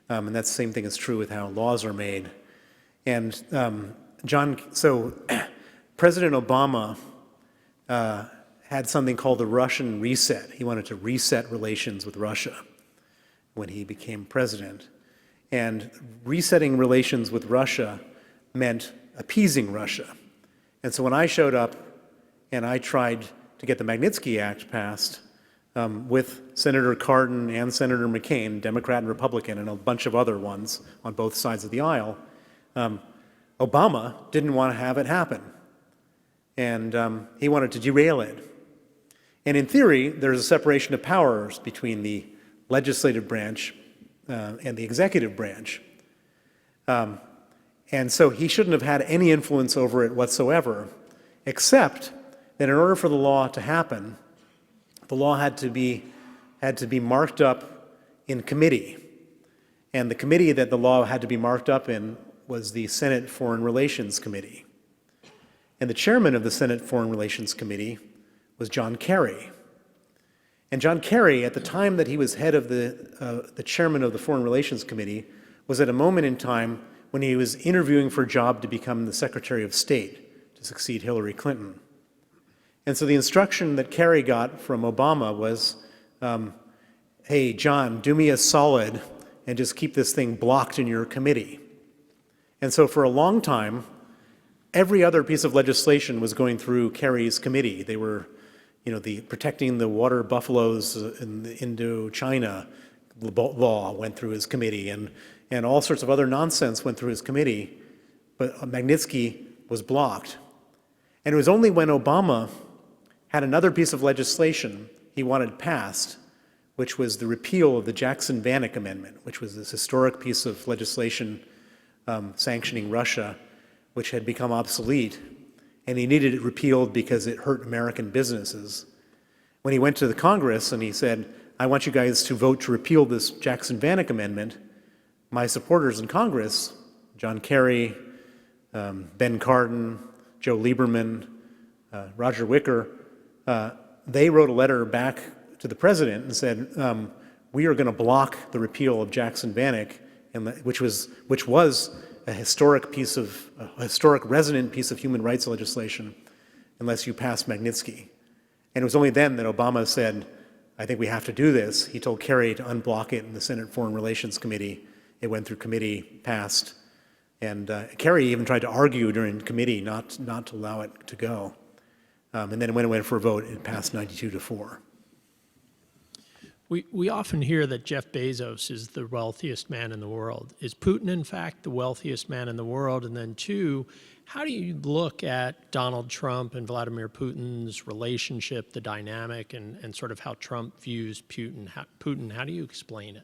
and that's the same thing is true with how laws are made. And President Obama had something called the Russian reset. He wanted to reset relations with Russia when he became president. And resetting relations with Russia meant appeasing Russia. And so when I showed up and I tried to get the Magnitsky Act passed with Senator Cardin and Senator McCain, Democrat and Republican, and a bunch of other ones on both sides of the aisle, Obama didn't want to have it happen. And he wanted to derail it. And in theory, there's a separation of powers between the legislative branch and the executive branch. And so he shouldn't have had any influence over it whatsoever, except that in order for the law to happen, the law had to be marked up in committee. And the committee that the law had to be marked up in was the Senate Foreign Relations Committee. And the chairman of the Senate Foreign Relations Committee was John Kerry. And John Kerry, at the time that he was head of the chairman of the Foreign Relations Committee, was at a moment in time when he was interviewing for a job to become the Secretary of State to succeed Hillary Clinton. And so the instruction that Kerry got from Obama was, hey, John, do me a solid and just keep this thing blocked in your committee. And so for a long time, every other piece of legislation was going through Kerry's committee. They were protecting the water buffaloes in Indochina law went through his committee, and all sorts of other nonsense went through his committee, but Magnitsky was blocked. And it was only when Obama had another piece of legislation he wanted passed, which was the repeal of the Jackson-Vanik Amendment, which was this historic piece of legislation sanctioning Russia, which had become obsolete, and he needed it repealed because it hurt American businesses. When he went to the Congress and he said, I want you guys to vote to repeal this Jackson-Vanik Amendment, my supporters in Congress, John Kerry, Ben Cardin, Joe Lieberman, Roger Wicker, they wrote a letter back to the president and said, we are going to block the repeal of Jackson-Vanik, which was a historic resonant piece of human rights legislation, unless you pass Magnitsky. And it was only then that Obama said, I think we have to do this. He told Kerry to unblock it in the Senate Foreign Relations Committee. It went through committee, passed. And Kerry even tried to argue during committee not to allow it to go. And then when it went for a vote, it passed 92-4. We often hear that Jeff Bezos is the wealthiest man in the world. Is Putin, in fact, the wealthiest man in the world? And then two, how do you look at Donald Trump and Vladimir Putin's relationship, the dynamic, and sort of how Trump views Putin? How do you explain it?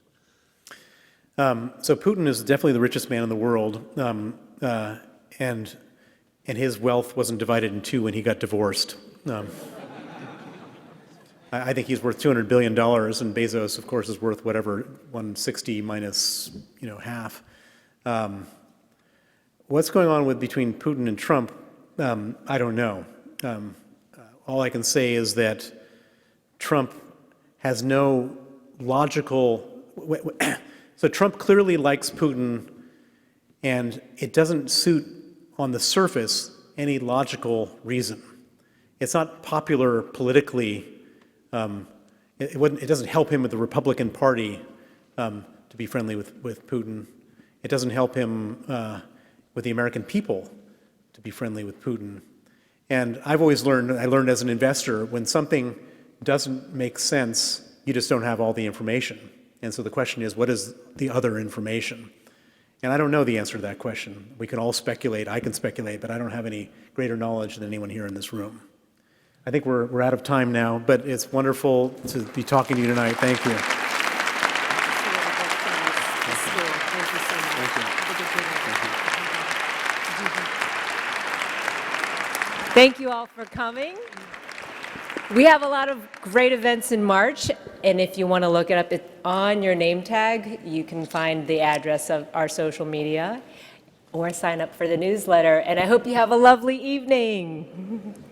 So Putin is definitely the richest man in the world, and his wealth wasn't divided in two when he got divorced. I think he's worth $200 billion, and Bezos, of course, is worth whatever, 160 minus, half. What's going on between Putin and Trump, I don't know. All I can say is that Trump has no logical... So Trump clearly likes Putin, and it doesn't suit, on the surface, any logical reason. It's not popular politically. It doesn't help him with the Republican Party to be friendly with Putin. It doesn't help him with the American people to be friendly with Putin. And I learned as an investor, when something doesn't make sense, you just don't have all the information. And so the question is, what is the other information? And I don't know the answer to that question. We can all speculate. I can speculate, but I don't have any greater knowledge than anyone here in this room. I think we're out of time now, but it's wonderful to be talking to you tonight. Thank you. Thank you all for coming. We have a lot of great events in March, and if you want to look it up on your name tag, you can find the address of our social media or sign up for the newsletter. And I hope you have a lovely evening.